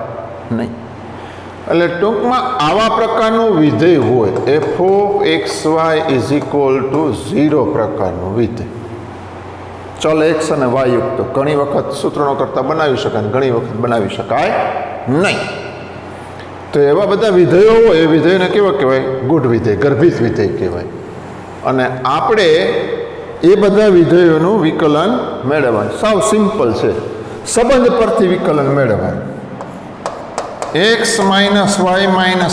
નહીં. એટલે ટૂંકમાં આવા પ્રકારનું વિધેય હોય f(x, y) = 0 પ્રકારનું વિધેય, ચલ x અને y યુક્ત ઘણી વખત સૂત્રનો કરતા બનાવી શકાય, ઘણી વખત બનાવી શકાય નહીં. તો એવા બધા વિધેયો હોય, એ વિધેયને કેવા કહેવાય? ગુડ વિધેય, ગર્ભિત વિધેય કહેવાય. અને આપણે એ બધા વિધેયોનું વિકલન મેળવવાનું સાવ સિમ્પલ છે. સંબંધ પરથી વિકલન મેળવવાનું. x - y -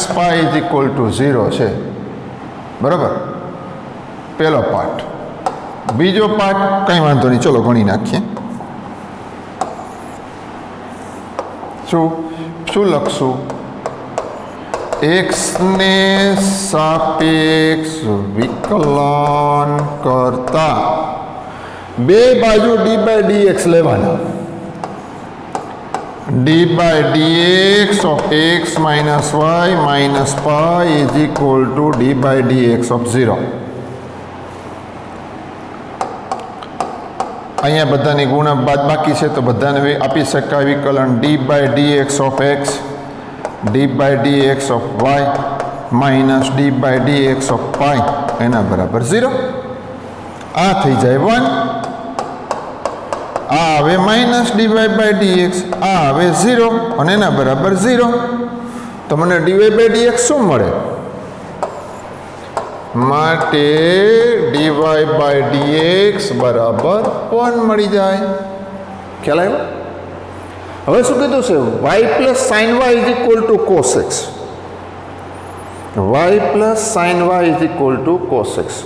π = 0 છે. બરાબર, પહેલો પાઠ. બીજો પાઠ કંઈ વાંધો નહીં, ચલો ગણી નાખીએ. શું લખશું? x ને સાપેક્ષ વિકલન કરતા બે બાજુ d/dx લેવાના. d/dx of x - y - π = d/dx of 0. અહીંયા બધાની ગુણ બાદબાકી છે તો બધાને આપી શકાય વિકલન d/dx of x, d/dx of y minus d by D x of pi એના બરાબર 0. આ થઈ જાય 1. આ હવે minus d Y by D x, આ હવે 0 અને એના બરાબર 0. તો મને d Y by D x શું મળે? માટે D Y by D x બરાબર 1 મળી જાય. ખ્યાલ આવ્યો? હવે શું કીધું છે? Y plus sine y is equal to cos x. Y plus sine y is equal to cos x.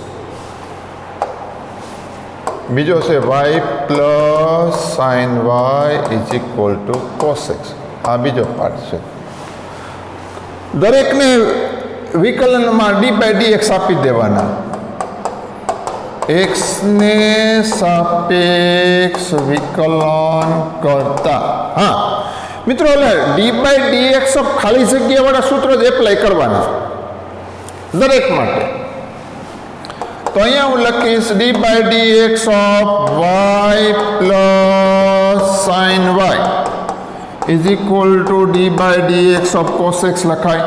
બીજો છે y plus sine y is equal to cos x. આ બીજો પાર્ટ છે. દરેકને વિકલનમાં ડી બાય ડી એક્સ આપી દેવાના. એક્સને સાપેક્ષ વિકલન કરતા. હા મિત્રો, એટલે d by D x of ખાલી જગ્યાવાળા સૂત્રો જ એપ્લાય કરવાના દરેક માટે. તો અહીંયા હું લખીશ d by D x of y plus sine y is equal to d by D x of cos x લખાય.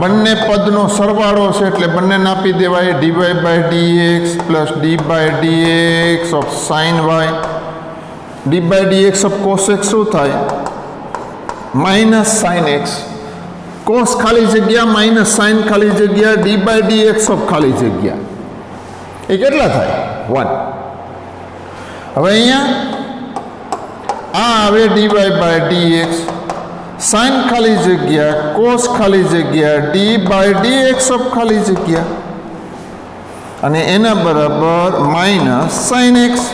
બંને પદનો સરવાળો છે એટલે બંનેને આપી દેવાય. D Y by D x plus d by D x of sine y. D by D x of cos x શું થાય? Minus sine x. કોસ ખાલી જગ્યા માઇનસ સાઇન ખાલી જગ્યા d by D x of ખાલી જગ્યા. એ કેટલા થાય? 1. હવે અહીંયા આ આવે d Y by D x, sine ખાલી જગ્યા કોસ ખાલી જગ્યા d by D x of ખાલી જગ્યા અને એના બરાબર માઇનસ સાઇન એક્સ.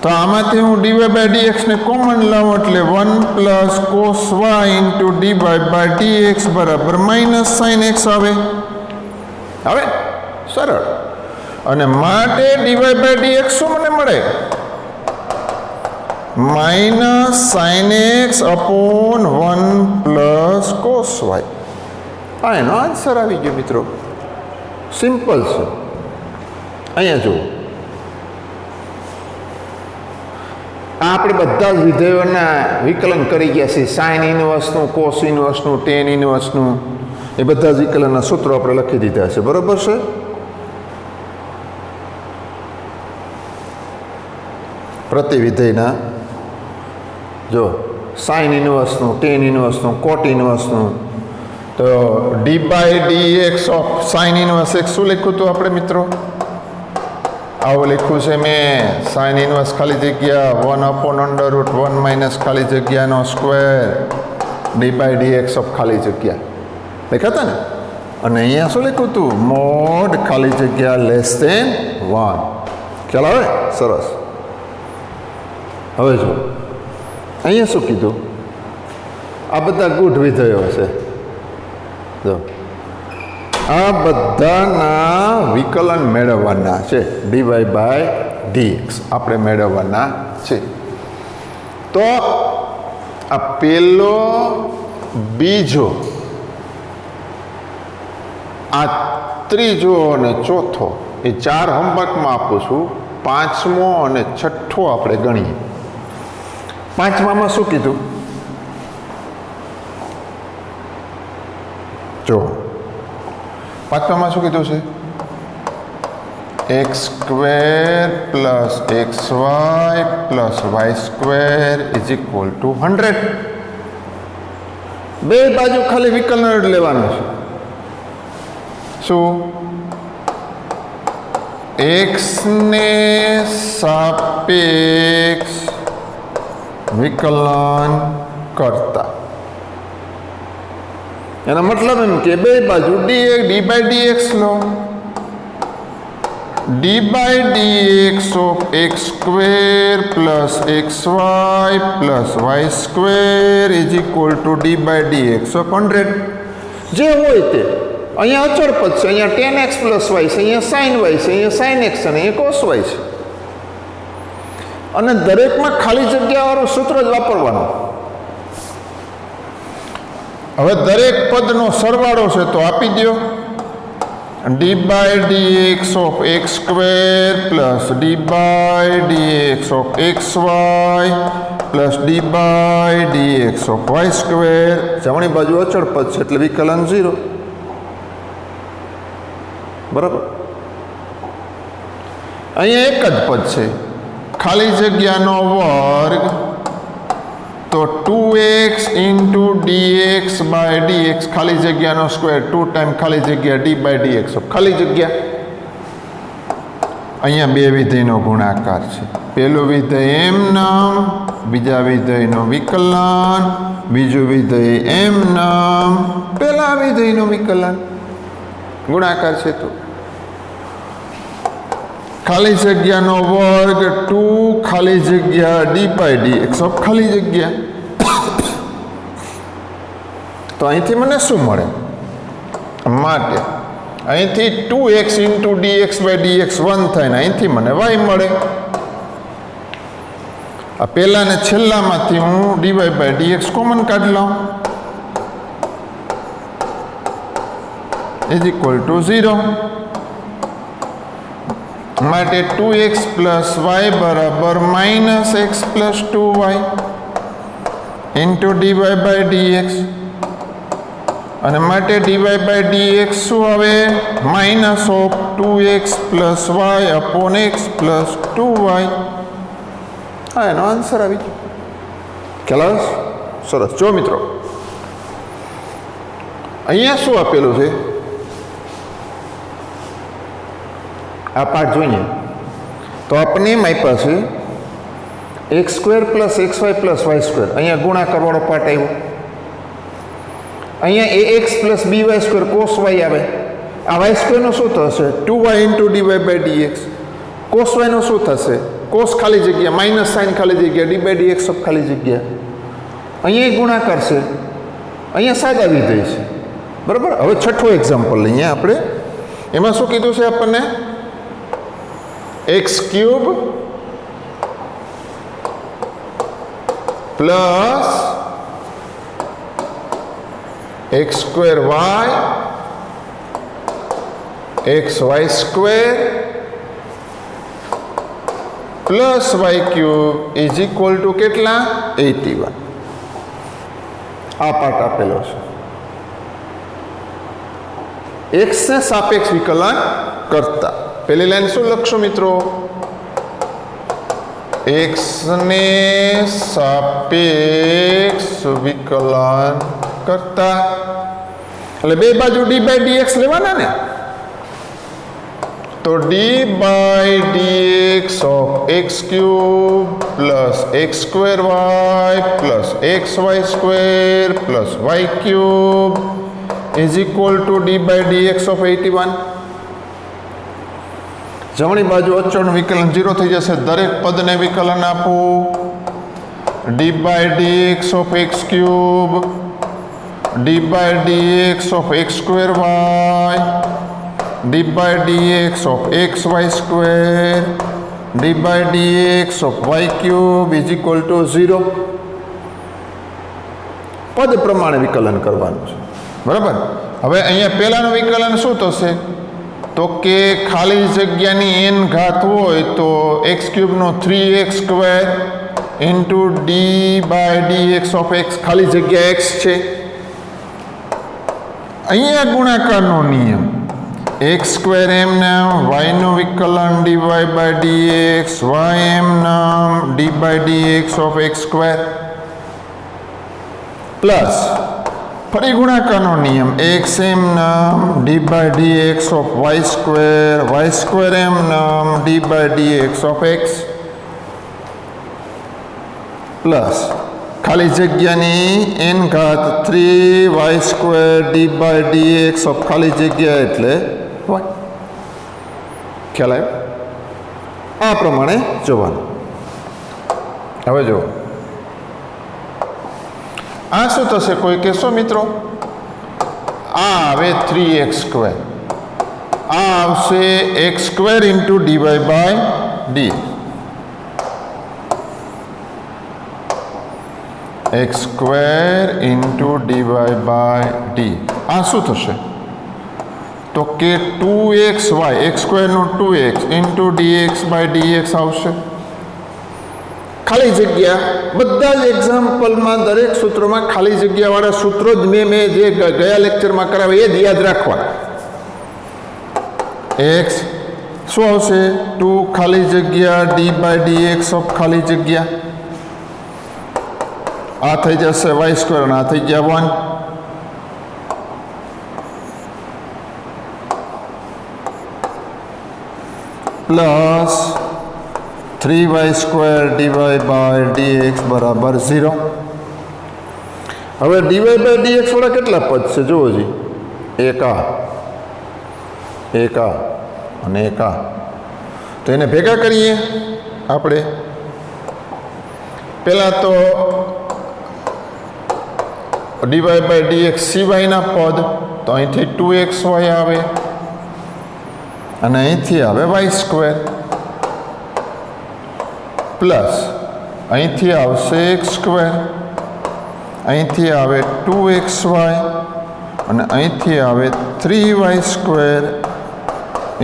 તો આમાંથી હું ડી વાય બાય ડી એક્સને કોમન લઉં એટલે 1 plus cos Y into D Y by D x બરાબર માઇનસ સાઇન એક્સ આવે. હવે સરળ. અને માટે D Y by D x શું મને મળે? Minus sine X upon 1 plus cos Y. હા, એનો આન્સર આવી ગયો મિત્રો. સિમ્પલ છે. અહીંયા જુઓ, આપણે બધા જ વિધેયોના વિકલન કરી ગયા છીએ. સાઇન ઇનવર્સનું, કોસ ઇનવર્સનું, ટેન ઇનવર્સનું, એ બધા જ વિકલનના સૂત્રો આપણે લખી દીધા છે. બરોબર છે? પ્રતિ વિધેયના જો સાઇન ઇનવર્સનું, ટેન ઇનવર્સનું, કોટ ઇનવર્સનું. તો d by D x of sine inverse x શું લખ્યું હતું આપણે મિત્રો? આવું લખ્યું છે મેં. સાઇન ઇનવર્સ ખાલી જગ્યા 1 અપોન અંડર રૂટ 1 માઇનસ ખાલી જગ્યાનો square D by D x of ખાલી જગ્યા લખ્યા હતા ને. અને અહીંયા શું લખ્યું હતું? મોડ ખાલી જગ્યા લેસ ધેન 1. ખ્યાલ આવે? સરસ. હવે જો અહીંયા શું કીધું? આ બધા ગુઢ વિધેયો છે. જો આ બધાના વિકલન મેળવવાના છે. D Y by D x આપણે મેળવવાના છે. તો આ પહેલો, બીજો, આ ત્રીજો અને ચોથો એ 4 હોમવર્કમાં આપું છું. 5મો અને 6ઠ્ઠો આપણે ગણીએ. 5મામાં શું કીધું? જો 5મામાં શું કીધું છે? X square plus x Y plus Y square is equal to 100. બે બાજુ ખાલી વિકલન જ લેવાનું છે. શું? એક્સને સાપેક્ષ વિકલન કરતા. એનો મતલબ એમ કે બે બાજુ ડી બાય ડી એક્સ લો. D by D x of x square plus x Y plus Y square is equal to d by D x of 100. જે હોય તે. અહીંયા અચળ પદ છે, અહીંયા ટેન એક્સ પ્લસ વાય છે, અહીંયા સાઇન વાય છે, અહીંયા સાઇન એક્સ છે, અહીંયા કોસ વાય છે. અને દરેકમાં ખાલી જગ્યાવાળું સૂત્ર જ વાપરવાનું. હવે દરેક પદનો સરવાળો છે તો આપી દો. D by D x of x square plus d by D x of x Y plus d by D x of Y square. જમણી બાજુ અચળ પદ છે એટલે વિકલન 0. બરાબર. અહીંયા એક જ પદ છે, ખાલી જગ્યાનો વર્ગ, તો 2x into dx by dx, ખાલી જગ્યાનો સ્ક્વેર 2 ટાઈમ ખાલી જગ્યા d બાય dx ઓફ ખાલી જગ્યા. અહીંયા બે વિધેયનો ગુણાકાર છે. પહેલું વિધેય એમ નામ, બીજા વિધેયનો વિકલન, બીજું વિધેય એમ નામ, પહેલા વિધેયનો વિકલન, ગુણાકાર છે. તો ખાલી જગ્યાનો વર્ગ 2 ખાલી જગ્યા ડી બાય dx ઓફ ખાલી જગ્યા. તો અહીંથી મને શું મળે? માટે અહીંથી 2x into dx by dx 1 થાય ને અહીંથી મને y મળે. આ પહેલા ને છેલ્લામાંથી હું dy બાય dx કોમન કાઢી લઉં, ઇઝ ઇક્વલ ટુ 0. માટે 2x પ્લસ y બરાબર minus x plus 2y into dy by dx. અને માટે dy બાય dx શું આવે? Minus of 2x plus y upon x plus 2y. હા, એનો આન્સર આવી ગયો. ખ્યાલ આવે? સરસ. જો મિત્રો, અહીંયા શું આપેલું છે? આ પાઠ જોઈએ તો આપણને એમ આપ્યા છે x square plus x Y plus Y square. અહીંયા ગુણાકારવાળો પાર્ટ આવ્યો. અહીંયા એ X plus B Y square cos Y આવે. આ વાય સ્ક્વેરનો શું થશે? 2y into D Y by dx. Cos વાયનો શું થશે? કોસ ખાલી જગ્યા માઇનસ સાઇન ખાલી જગ્યા ડી બાય dx ઓફ ખાલી જગ્યા. અહીંયા એક ગુણાકાર છે, અહીંયા સાદા વિધેય છે. બરાબર. હવે છઠ્ઠું એક્ઝામ્પલ લઈએ આપણે. એમાં શું કીધું છે આપણને? X cube plus x square y x y square plus y cube is equal to કેટલા? 81. આ પાઠ આપેલો છે. एक्स ને સાપેક્ષ વિકલન કરતા પહેલી લાઈન શું લખશો મિત્રો? x ને સાપેક્ષ વિકલન કરતા. એટલે બે બાજુ d બાય dx લેવાના ને. તો d by dx of x cube plus x square y plus x y square plus y cube is equal to d by dx of 81. જમણી બાજુ અચળનું વિકલન 0 થઈ જશે. દરેક પદને વિકલન આપવું. D by dx of x cube, d by dx of x square y, d by dx of x y square, D by dx of y cube is equal to 0. પદ પ્રમાણે વિકલન કરવાનું છે. બરાબર. હવે અહીંયા પહેલાનું વિકલન શું થશે? તો કે ખાલી જગ્યાની n ઘાત હોય તો એક્સ ક્યુબનો 3x square into D by dx of X, ખાલી જગ્યા x છે. અહીંયા ગુણાકારનો નિયમ એક્સ સ્ક્વેર એમ નામ, વાયનું વિકલન dy બાય dx, વાય એમ નામ D by dx of x square plus ફરી ગુણાકારનો નિયમ એક્સ એમ નામ D by dx of Y square એમ નામ D by dx of X plus ખાલી જગ્યાની n ઘાત 3y square D by dx of ખાલી જગ્યા એટલે y. ખ્યાલ આવ્યો? આ પ્રમાણે જોવાનું. હવે જો આ શું થશે? કોઈ કહેશો મિત્રો? આ આવે 3x સ્ક્વેર, આ આવશે x square into dy by d. x square into dy by d. આ શું થશે? તો કે 2xy, x સ્ક્વેરનું 2x into dx by dx આવશે. ખાલી જગ્યા બધા જ એક્ઝામ્પલમાં દરેક સૂત્રોમાં ખાલી જગ્યાવાળા સૂત્રો જ મેં જે ગયા લેક્ચરમાં કરાવે એ જ યાદ રાખવાના. એક્સ શું આવશે? 2 ખાલી જગ્યા d/dx ઓફ ખાલી જગ્યા, આ થઈ જશે y² અને આ થઈ ગયા 1 પ્લસ 3y² dy/dx બરાબર 0. હવે dy/dx વાળા કેટલા પદ છે જુઓ જી, એક આ અને એક આ, તો એને ભેગા કરીએ આપણે. પહેલાં તો dy/dx સિવાયના પદ, તો અહીંથી 2xy આવે અને અહીંથી આવે y² પ્લસ અહીંથી આવશે x², અહીંથી આવે 2xy અને અહીંથી આવે 3y²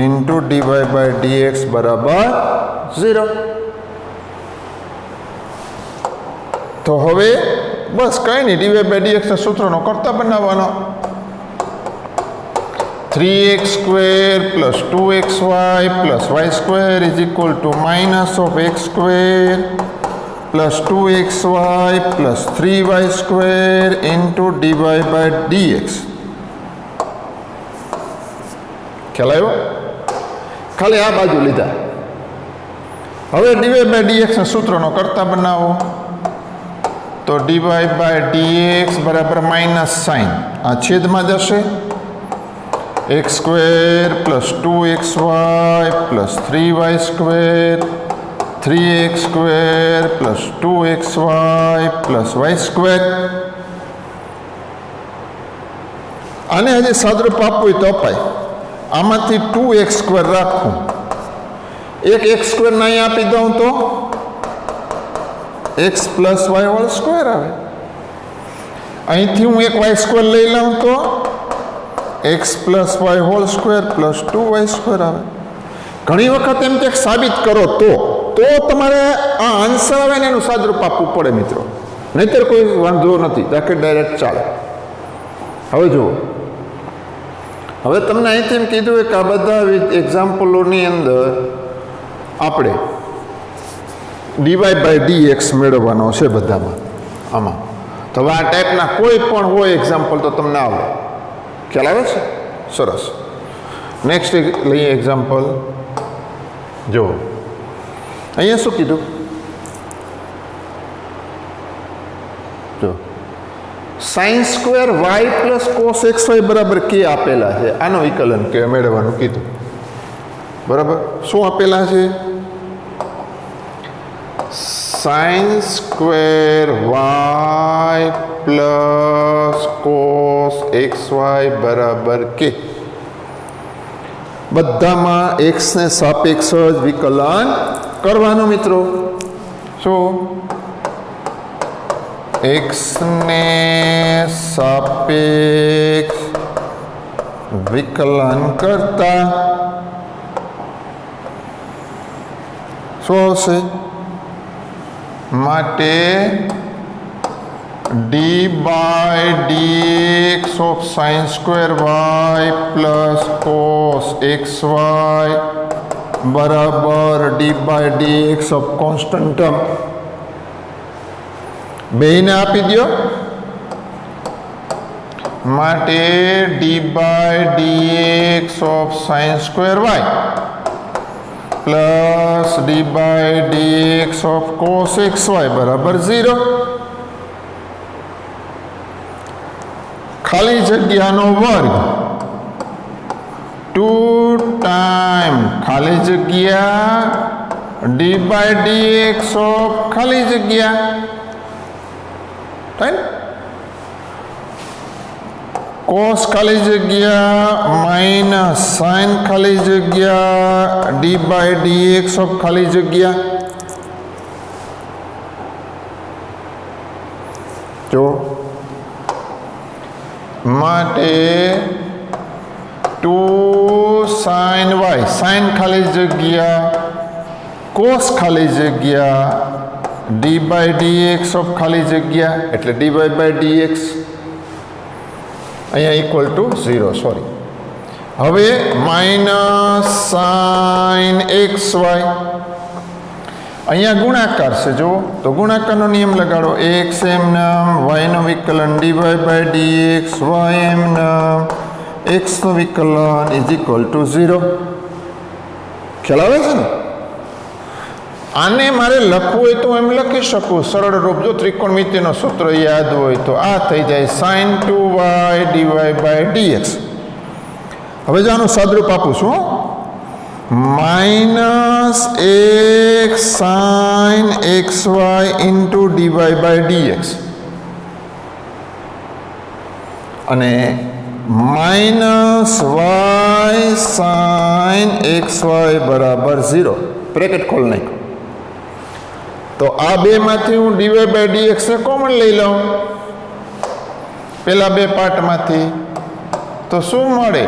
ઇન્ટુ dy/dx બરાબર 0. તો હવે બસ કાંઈ નહીં, dy/dxના સૂત્રનો કરતા બનાવવાનો. 3x² plus 2xy plus y² is equal two minus of x² plus 2xy plus 3y² into dy/dx. ખ્યાલ આવ્યો? ખાલી આ બાજુ લીધા. હવે dy/dxના સૂત્રનો કરતા બનાવો, તો dy/dx બરાબર માઇનસ સાઇન, આ છેદમાં જશે, x² plus 2xy plus 3y² 3x² plus 2xy plus y². આને હજી સાદરૂપ આપવું હોય તો અપાય. આમાંથી 2x² રાખું, એક x² ને અહીંયા આપી દઉં તો x પ્લસ y² આવે. અહીંથી હું એક y² લઈ લઉં તો x plus y² plus 2y² આવે. ઘણી વખત એમ કે સાબિત કરો તો તમારે આ આન્સર આવે ને એનું સાદરૂપ આપવું પડે મિત્રો, નહીંતર કોઈ વાંધો નથી, ડાયરેક્ટ ચાલે. હવે જુઓ, હવે તમને અહીંથી એમ કીધું કે આ બધા એક્ઝામ્પલોની અંદર આપણે dy/dx મેળવવાનો છે બધામાં આમાં. તો હવે આ ટાઈપના કોઈ પણ હોય એક્ઝામ્પલ તો તમને આવડે. ખ્યાલ આવે છે? સરસ. નેક્સ્ટ લઈએ એક્ઝામ્પલ. જો અહીંયા શું કીધું? જો sin² y plus cos xy બરાબર કે આપેલા છે. આનો વિકલન કે મેળવવાનું કીધું. બરાબર, શું આપેલા છે? sin² y plus cos xy બરાબર કે. બધામાં x ને સાપેક્ષ જ વિકલન કરવાનું મિત્રો. શું? x ને સાપેક્ષ વિકલન કરતા શું આવશે? માટે d/dx of sin² y plus cos xy બરાબર d/dx ઓફ કોન્સ્ટન્ટ ટર્મ. બેયને આપી દો. માટે d/dx of sin² y plus d/dx of cos xy બરાબર 0. ખાલી જગ્યાનો વર્ગ 2 ટાઈમ ખાલી જગ્યા d/dx ઓફ ખાલી જગ્યા થાય ને, cos ખાલી જગ્યા માઇનસ sin ખાલી જગ્યા d/dx ઓફ ખાલી જગ્યા. જો માટે 2 sin y, sin ખાલી જગ્યા cos ખાલી જગ્યા ડી બાય dx ઓફ ખાલી જગ્યા એટલે dy બાય dx અહીંયા ઇક્વલ ટુ 0 સોરી. હવે માઇનસ સાઇન એક્સ વાય અહીંયા ગુણાકાર છે જુઓ તો ગુણાકારનો નિયમ લગાડો એક્સ એમ નામ વાયનો વિકલન dy બાય dx વાય એમ નામ એક્સનું વિકલન ઇઝ ઇક્વલ ટુ 0. ખ્યાલ આવે છે ને? આને મારે લખવું હોય તો એમ લખી શકું સરળ રૂપ જો ત્રિકોણમિતિનો સૂત્ર યાદ હોય તો આ થઈ જાય sign 2y dy by dx. હવે જો આનું સાદરૂપ આપું છું minus x sine x y into dy by dx અને minus y sine x y બરાબર 0 બ્રેકેટ ખોલ નાખ્યું. તો આ બેમાંથી હું dy બાય dx ને કોમન લઈ લઉં પેલા બે પાર્ટમાંથી તો શું મળે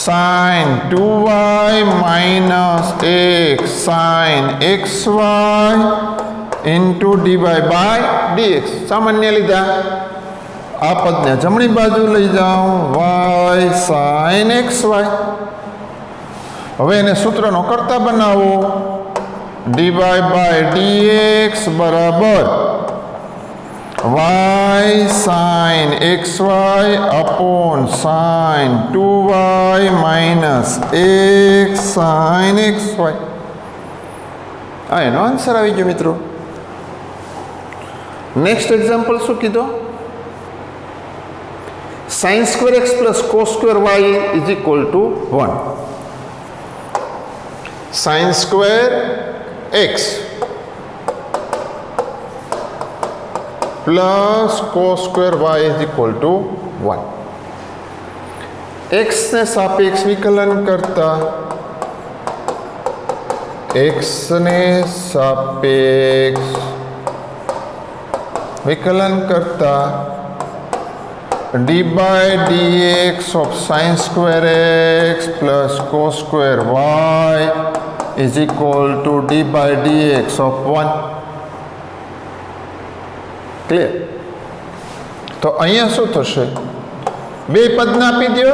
sine 2y minus x sine x y into dy by dx સામાન્ય લીધા આ પદને જમણી બાજુ લઈ જાઉં વાય સાઇન એક્સ વાય. હવે એને સૂત્રનો કરતા બનાવો dy બાય dx બરાબર y sine x y upon sine 2y minus x sine x y. આ એનો આન્સર આવી ગયો મિત્રો. નેક્સ્ટ એક્ઝામ્પલ શું કીધો sine square x plus cos square y is equal to 1. Sine square x plus cos square y is equal to 1. એક્સને સાપેક્ષ વિકલન કરતા એક્સને સાપેક્ષ વિકલન કરતા dy by dx of sine square x plus cos square y is equal to dy by dx of 1. Clear? તો અહીંયા શું થશે બે પદને આપી દો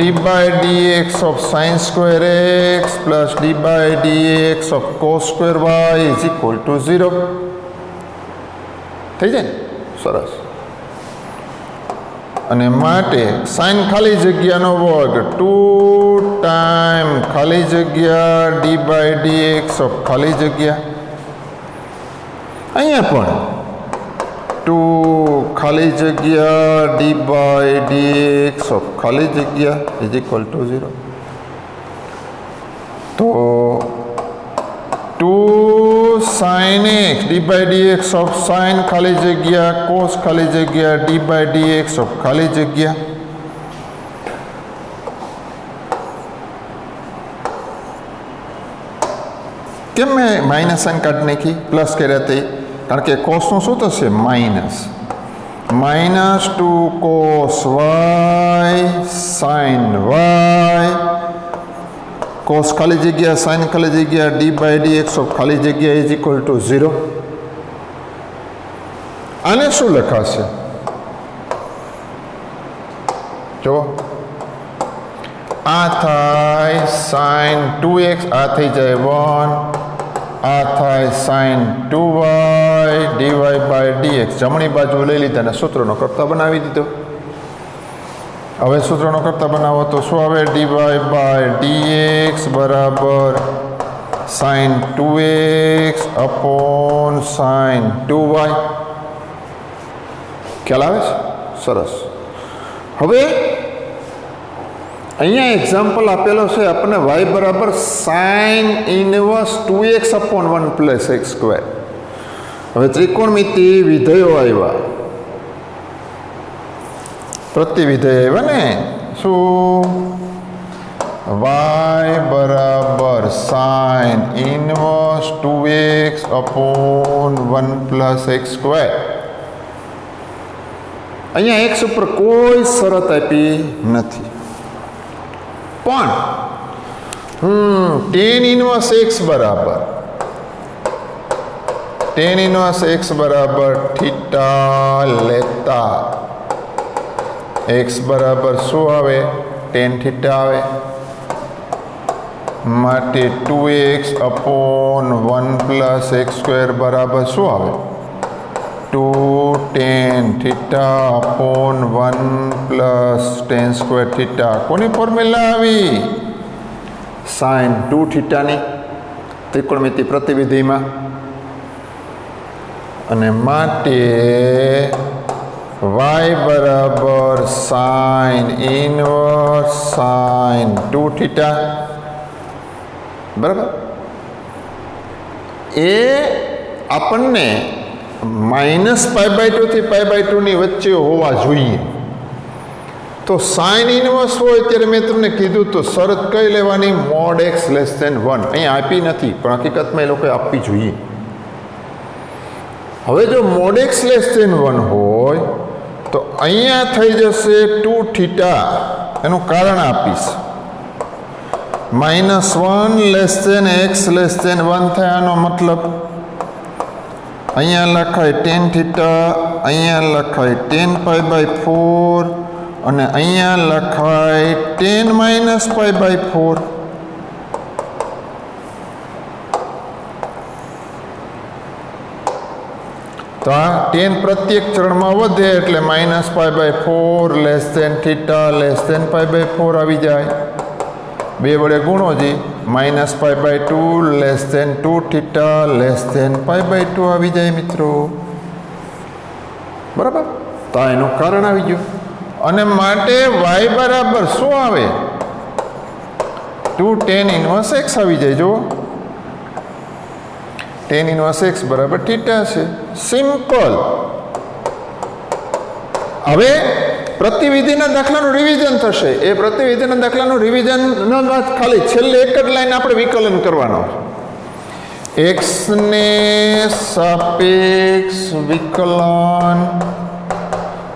dy by dx of sine square x plus dy by dx of cos square y is equal to 0 થઈ જાય ને? સરસ. અને માટે સાઇન ખાલી જગ્યાનો વર્ગ 2 ટાઈમ ખાલી જગ્યા dy બાય dx ઓફ ખાલી જગ્યા અહીંયા પણ 2 ખાલી જગ્યા dy બાય dx ઓફ ખાલી જગ્યા ઇઝ ઇક્વલ ટુ 0. તો 2 sine x dy by dx of sine ખાલી જગ્યા કોસ ખાલી જગ્યા dy બાય dx ઓફ ખાલી જગ્યા કેમ મેં માઇનસ સાઇન કાઢી નાખી પ્લસ કર્યા તે કારણ કે કોસનું શું થશે minus -2 cos y sine y cos ખાલી જગ્યા સાઇન ખાલી જગ્યા dy બાય dx ઓફ ખાલી જગ્યા ઇઝ ઇક્વલ ટુ 0. આને શું લખાશે જો આ થાય સાઇન 2x આ થઈ જાય 1 આ થાય sign 2y dy by dx જમણી બાજુ લઈ લીધા અને સૂત્રનો કરતા બનાવી દીધો. હવે સૂત્રનો કરતા બનાવો તો શું આવે dy બાય dx બરાબર sine 2x upon sine 2y. ખ્યાલ આવે છે? સરસ. હવે અહીંયા એક્ઝામ્પલ આપેલો છે આપણને y બરાબર sine inverse 2x upon 1 plus x square. હવે ત્રિકોણમિતિ વિધેયો આવ્યા પ્રતિવિધેય આવ્યા ને શું y બરાબર sine inverse 2x upon 1 plus x square. અહીંયા x ઉપર કોઈ શરત આપી નથી પણ tan ઇનવર્સ x બરાબર ટેન ઇનવર્સ એક્સ બરાબર થીટા લેતા એક્સ બરાબર શું આવે? ટેન થીટા આવે. માટે 2x upon 1 plus x square બરાબર શું આવે? 2 ten theta upon 1 plus ten square theta. કોની ફોર્મ્યુલા આવી? સાઇન 2 થીટાની ત્રિકોણમિતિ પ્રતિવિધિમાં. અને માટે y બરાબર સાઇન ઇનવર્સ સાઇન 2 થીટા. બરાબર. એ આપણને -π/2 થી π/2 ની વચ્ચે હોવા જોઈએ. તો સાઇન ઇનવર્સ હોય ત્યારે મેં તમને કીધું તો શરત કઈ લેવાની? Mod x less than 1. અહીંયા આપી નથી પણ હકીકતમાં એ લોકોએ આપવી જોઈએ. હવે જો મોડ x લેસ ધેન 1 હોય તો અહીંયા થઈ જશે 2 થીટા. એનું કારણ આપીશ. -1 less than x less than 1 થયાનો મતલબ અહીંયા લખાય ટેન થીટા, અહીંયા લખાય 10π/4 અને અહીંયા લખાય 10 - π/4. તો આ 10 પ્રત્યેક ચરણમાં વધે એટલે -π/4 less than theta less than π/4 આવી જાય. 2 વડે ગુણોજી -π/2 less than 2 theta less than π/2 આવી જાય મિત્રો. બરાબર. તો એનું કારણ આવી ગયું. અને માટે y બરાબર શું આવે? 2 ટેન ઇનવર્સ x આવી જાય. જુઓ ટેન ઇનવર્સ x બરાબર થીટા છે. સિમ્પલ. હવે પ્રતિવિધિના દાખલાનું રિવિઝન થશે. એ પ્રતિવિધિના દાખલાનું રિવિઝન ખાલી છેલ્લે એક જ લાઈન આપણે વિકલન કરવાનો. x ને સાપેક્ષ વિકલન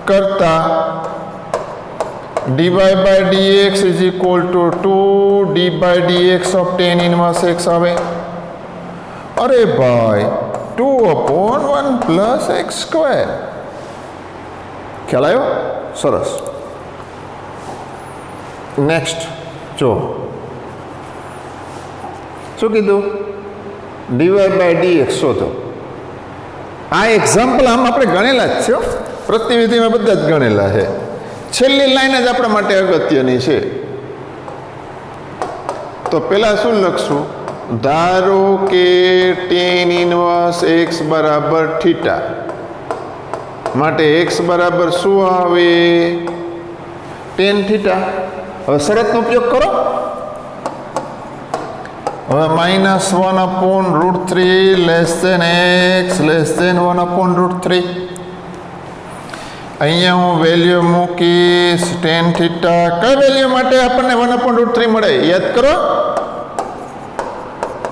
કરતા dy/dx is equal two 2 d/dx of tan inverse x આવે. અરે ભાઈ 2/1 પ્લસ એક્સ સ્ક્વેર. ખ્યાલ આવ્યો? સરસ. નેક્સ્ટ જો શું કીધું? dy/dx શોધો. આ એક્ઝામ્પલ આમ આપણે ગણેલા જ છે. પ્રતિવિધિમાં બધા જ ગણેલા છે. છેલ્લી લાઈન જ આપણા માટે અગત્યની છે. તો પહેલા શું લખશું? ધારો કે ટેન ઇનવર્સ એક્સ બરાબર થીટા. માટે x બરાબર શું આવે? Tan theta. હવે શરતનો ઉપયોગ કરો. હવે -1/√3 less than x less than 1/√3. અહીંયા હું વેલ્યુ મૂકીશ ટેન થીટા. કઈ વેલ્યુ માટે આપણને 1/√3 મળે? યાદ કરો.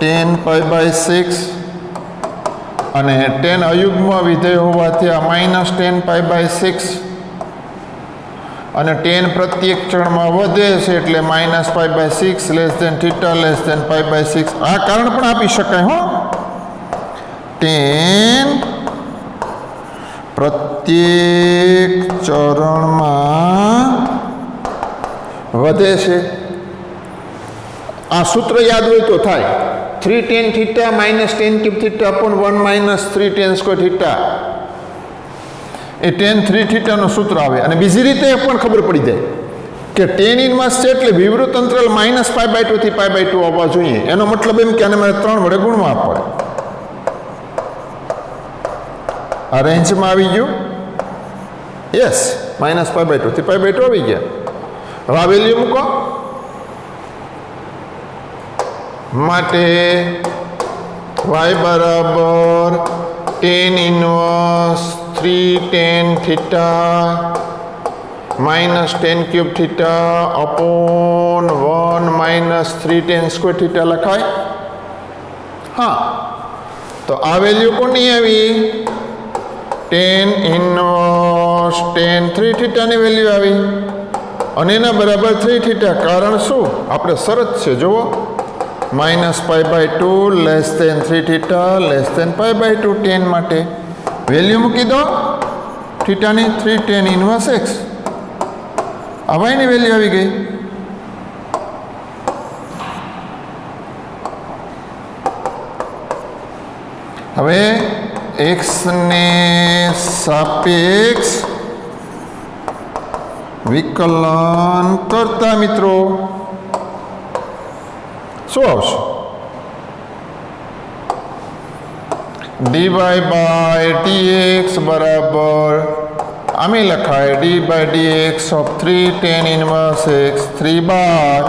10π/6 અને 10 અયુગ્મ વિધેય હોવાથી આ -10π/6 અને 10 પ્રત્યેક ચરણમાં વધે છે એટલે -π/6 less than theta less than π/6. આ કારણ પણ આપી શકાય. હો 10 પ્રત્યેક ચરણમાં વધે છે. આ સૂત્ર યાદ હોય તો થાય. 3 tan theta minus tan cube theta upon 1 minus 3 tan square theta. એ tan 3 theta નું સૂત્ર આવે. અને બીજી રીતે પણ ખબર પડી જાય કે tan ઇનવર્સ છે એટલે વિવૃત અંતરાલ -π/2 થી π/2 આવવા જોઈએ. એનો મતલબ એમ કે આને મારે 3 વડે ગુણવા પડે. આ રેન્જમાં આવી ગયું. યસ, -π/2 થી π/2 આવી ગયા. હવે આ વેલ્યુ મૂકો. માટે y બરાબર tan inverse 3 tan theta -tan cube theta upon 1 -3 tan square theta લખાય. હા, તો આ વેલ્યુ કોની આવી? tan ઇનવર્સ tan 3 થીટાની વેલ્યુ આવી. અને એના બરાબર 3 થીટા. કારણ શું? આપણે શરત છે જુઓ. -π/2 less than 3 theta less than π/2 tan માટે વેલ્યુ મૂકી દો થીટાની 3 tan ઇન્વર્સ x આ વાયની વેલ્યુ આવી ગઈ. હવે x ને સાપેક્ષ વિકલન કરતા મિત્રો શું આવશે? dy/dx બરાબર આમે લખાય d/dx of 3 tan inverse x 3 બાર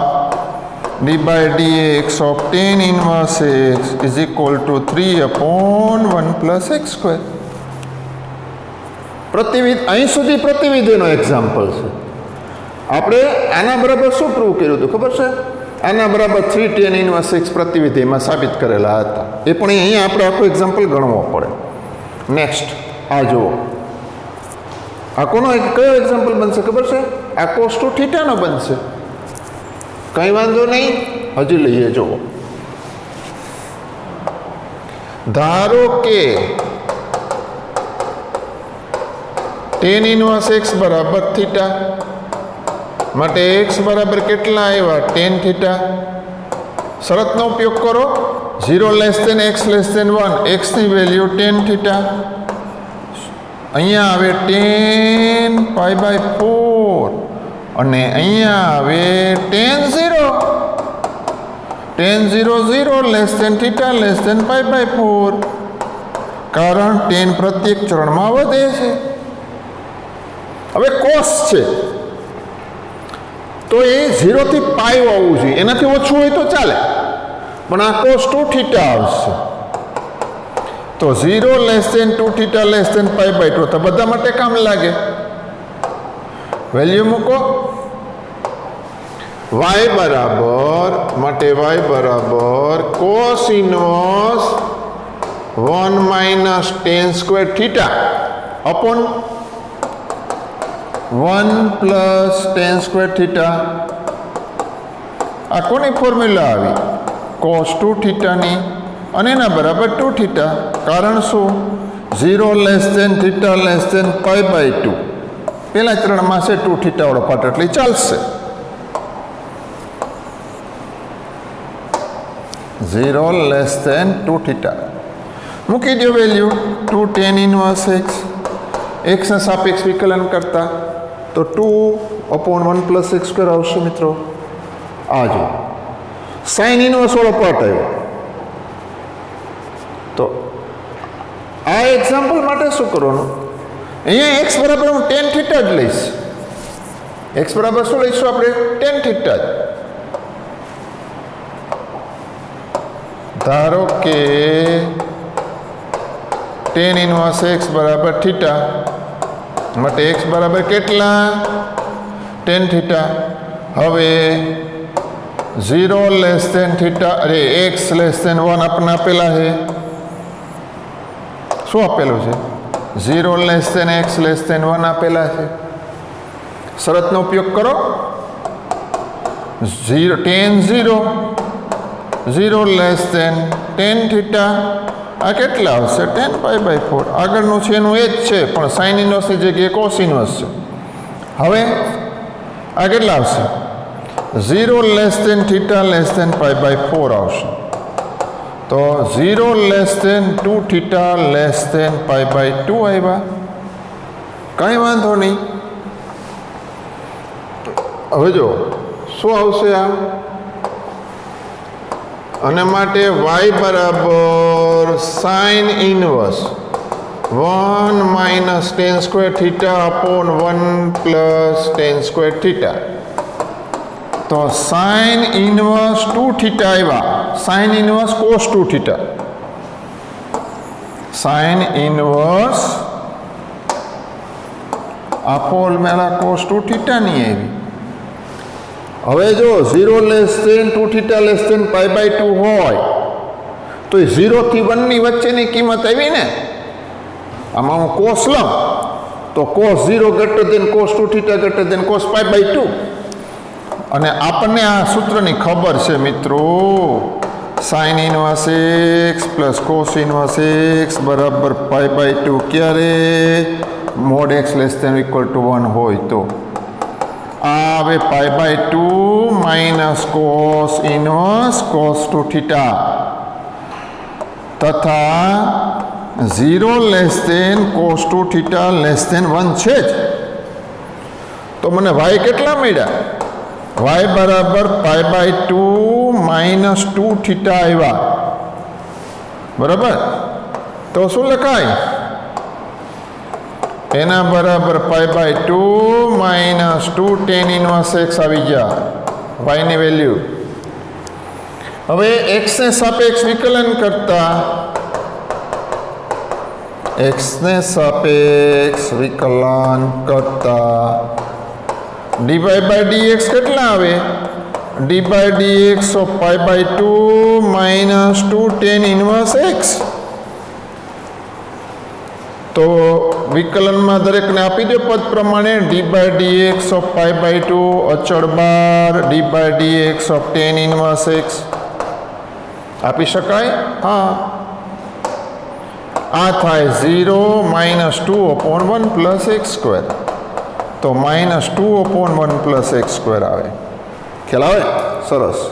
d/dx of tan inverse x is equal to 3/1 plus x square. પ્રતિવિધ અહીં સુધી પ્રતિવિધિનો એક્ઝામ્પલ છે. આપણે આના બરાબર શું પ્રૂવ કર્યું હતું ખબર છે? આના બરાબર 3 tan ઇન્વર્સ x પ્રતિવિધિમાં સાબિત કરેલા હતા. એ પણ અહીંયા આપણે આખું એક્ઝામ્પલ ગણવો પડે. નેક્સ્ટ આ જુઓ, આ કોનો કયો એક્ઝામ્પલ બનશે ખબર છે? આ cos 2 થીટાનો બનશે. કંઈ વાંધો નહીં, હજી લઈએ જુઓ. ધારો કે tan ઇન્વર્સ x બરાબર થીટા માટે x બરાબર કેટલા આવ્યા? tan theta. શરતનો ઉપયોગ કરો 0 less than x less than 1 x ની વેલ્યુ tan થીટા. અહીંયા આવે tan π/4 અને અહીંયા આવે tan 0 0 less than theta less than π/4 કારણ tan પ્રત્યેક ચરણમાં વધે છે. હવે કોસ છે તો એ 0 થી π આવવું જોઈએ, એનાથી ઓછું હોય તો ચાલે, પણ આ cos 2 થીટા આવશે. તો 0 less than 2 theta less than π/2 તો બધા માટે કામ લાગે. વેલ્યુ મૂકો. y બરાબર માટે y બરાબર cos inverse 1 minus tan square theta upon 1 plus tan square theta. આ કોની ફોર્મ્યુલા આવી? cos 2 થીટાની અને એના બરાબર 2 થીટા. કારણ શું? 0 less than theta less than π/2 પહેલા ચરણમાં છે 2 થીટાવાળો પાર્ટ એટલે ચાલશે. 0 લેસ દેન 2 થીટા મૂકી દો value 2 tan inverse x. x ના સાપેક્ષ વિકલન કરતા તો 2/1 પ્લસ x સ્ક્વેર આવશે મિત્રો. આ જો સાઇન ઇન્વર્સ વાળો પાર્ટ આવ્યો. તો આ એક્ઝામ્પલ માટે શું કરવાનું? અહીંયા x બરાબર હું tan થીટા જ લઈશ. x બરાબર શું લઈશું આપણે? tan થીટા જ. ધારો કે tan ઇન્વર્સ x બરાબર થીટા માટે x બરાબર કેટલા? tan theta. હવે 0 લેસ દેન થીટા અરે x લેસ દેન 1 આપણને આપેલા છે. શું આપેલું છે? 0 less than x less than 1 આપેલા છે. શરતનો ઉપયોગ કરો. 0 લેસ દેન tan થીટા આ કેટલા આવશે? tan π/4. આગળનું છે એનું એ જ છે પણ સાઇન ઇન્વર્સની જગ્યાએ કોસ ઇન્વર્સ છે. હવે આ કેટલા આવશે? 0 less than theta less than π/4 આવશે. તો 0 less than 2 theta less than π/2 આવ્યા. કાંઈ વાંધો નહીં. હવે જો શું આવશે આ? અને માટે y બરાબર sine inverse 1 minus tan square theta upon 1 plus tan square theta. તો સાઇન ઇન્વર્સ 2 થીટા આવ્યા. Sine inverse cos 2 theta. Sine inverse આ ફોર્મ્યુલા cos 2 થીટાની આવી. હવે જો 0 less than 2 theta less than π/2 હોય તો 0 થી 1 ની વચ્ચેની કિંમત આવી ને. આમાં હું cos લઉં તો cos 0 greater than cos 2 theta greater than cos π/2. અને આપણને આ સૂત્રની ખબર છે મિત્રો sine inverse X plus cos inverse x બરાબર π/2 ક્યારે mod X less than equal to 1 હોય તો આ હવે π/2 minus cos inverse cos 2 theta તથા 0 less than cos 2 theta less than 1 છે જ તો મને y કેટલા મળ્યા y બરાબર π/2 માઇનસ 2 થીટા આવ્યા બરાબર તો શું લખાય એના બરાબર π/2 માઇનસ 2 tan ઇનવર્સ x આવી ગયા y ની વેલ્યુ હવે x ને સાપેક્ષ વિકલન કરતા x ને સાપેક્ષ વિકલન કરતા dy/dx કેટલા આવે dy/dx of π/2 minus 2 tan inverse x તો વિકલનમાં દરેકને આપી દો પદ પ્રમાણે dy/dx ઓફ π/2 અચળ બાર dy/dx of tan inverse x આપી શકાય હા આ થાય 0 માઇનસ 2/1 પ્લસ x સ્ક્વેર તો માઇનસ 2/1 પ્લસ x સ્ક્વેર આવે ખ્યાલ આવે સરસ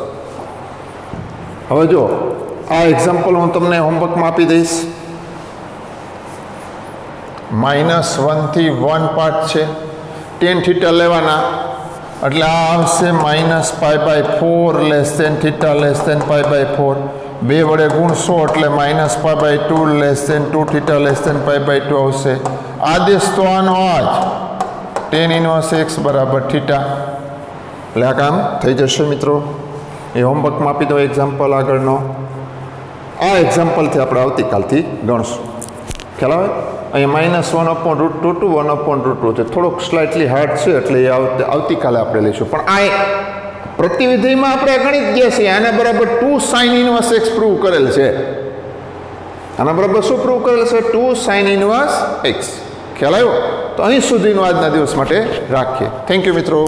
હવે જો આ એક્ઝામ્પલ હું તમને હોમવર્કમાં આપી દઈશ -1 થી 1 પાર્ટ છે tan થીટા લેવાના એટલે આ આવશે -π/4 less than theta less than π/4 બે વડે ગુણશો એટલે -π/2 less than 2 theta less than π/2 આવશે આદેશ તો આનો આ જ tan ઇનવર્સ x બરાબર થીટા એટલે આ કામ થઈ જશે મિત્રો એ હોમવર્કમાં આપી દો એક્ઝામ્પલ આગળનો આ એક્ઝામ્પલથી આપણે આવતીકાલથી ગણશું ખ્યાલ આવે અહીંયા -1/√2 to 1/√2 છે થોડોક સ્લાઇટલી હાર્ડ છે એટલે એ આવતીકાલે આપણે લઈશું પણ આ પ્રતિવિધિમાં આપણે ગણિત ગયા છીએ આના બરાબર 2 sin ઇનવર્સ x પ્રૂવ કરેલ છે આના બરાબર શું પ્રૂવ કરેલ છે 2 sin ઇનવર્સ x ખ્યાલ આવ્યો તો અહીં સુધીનું આજના દિવસ માટે રાખીએ થેન્ક યુ મિત્રો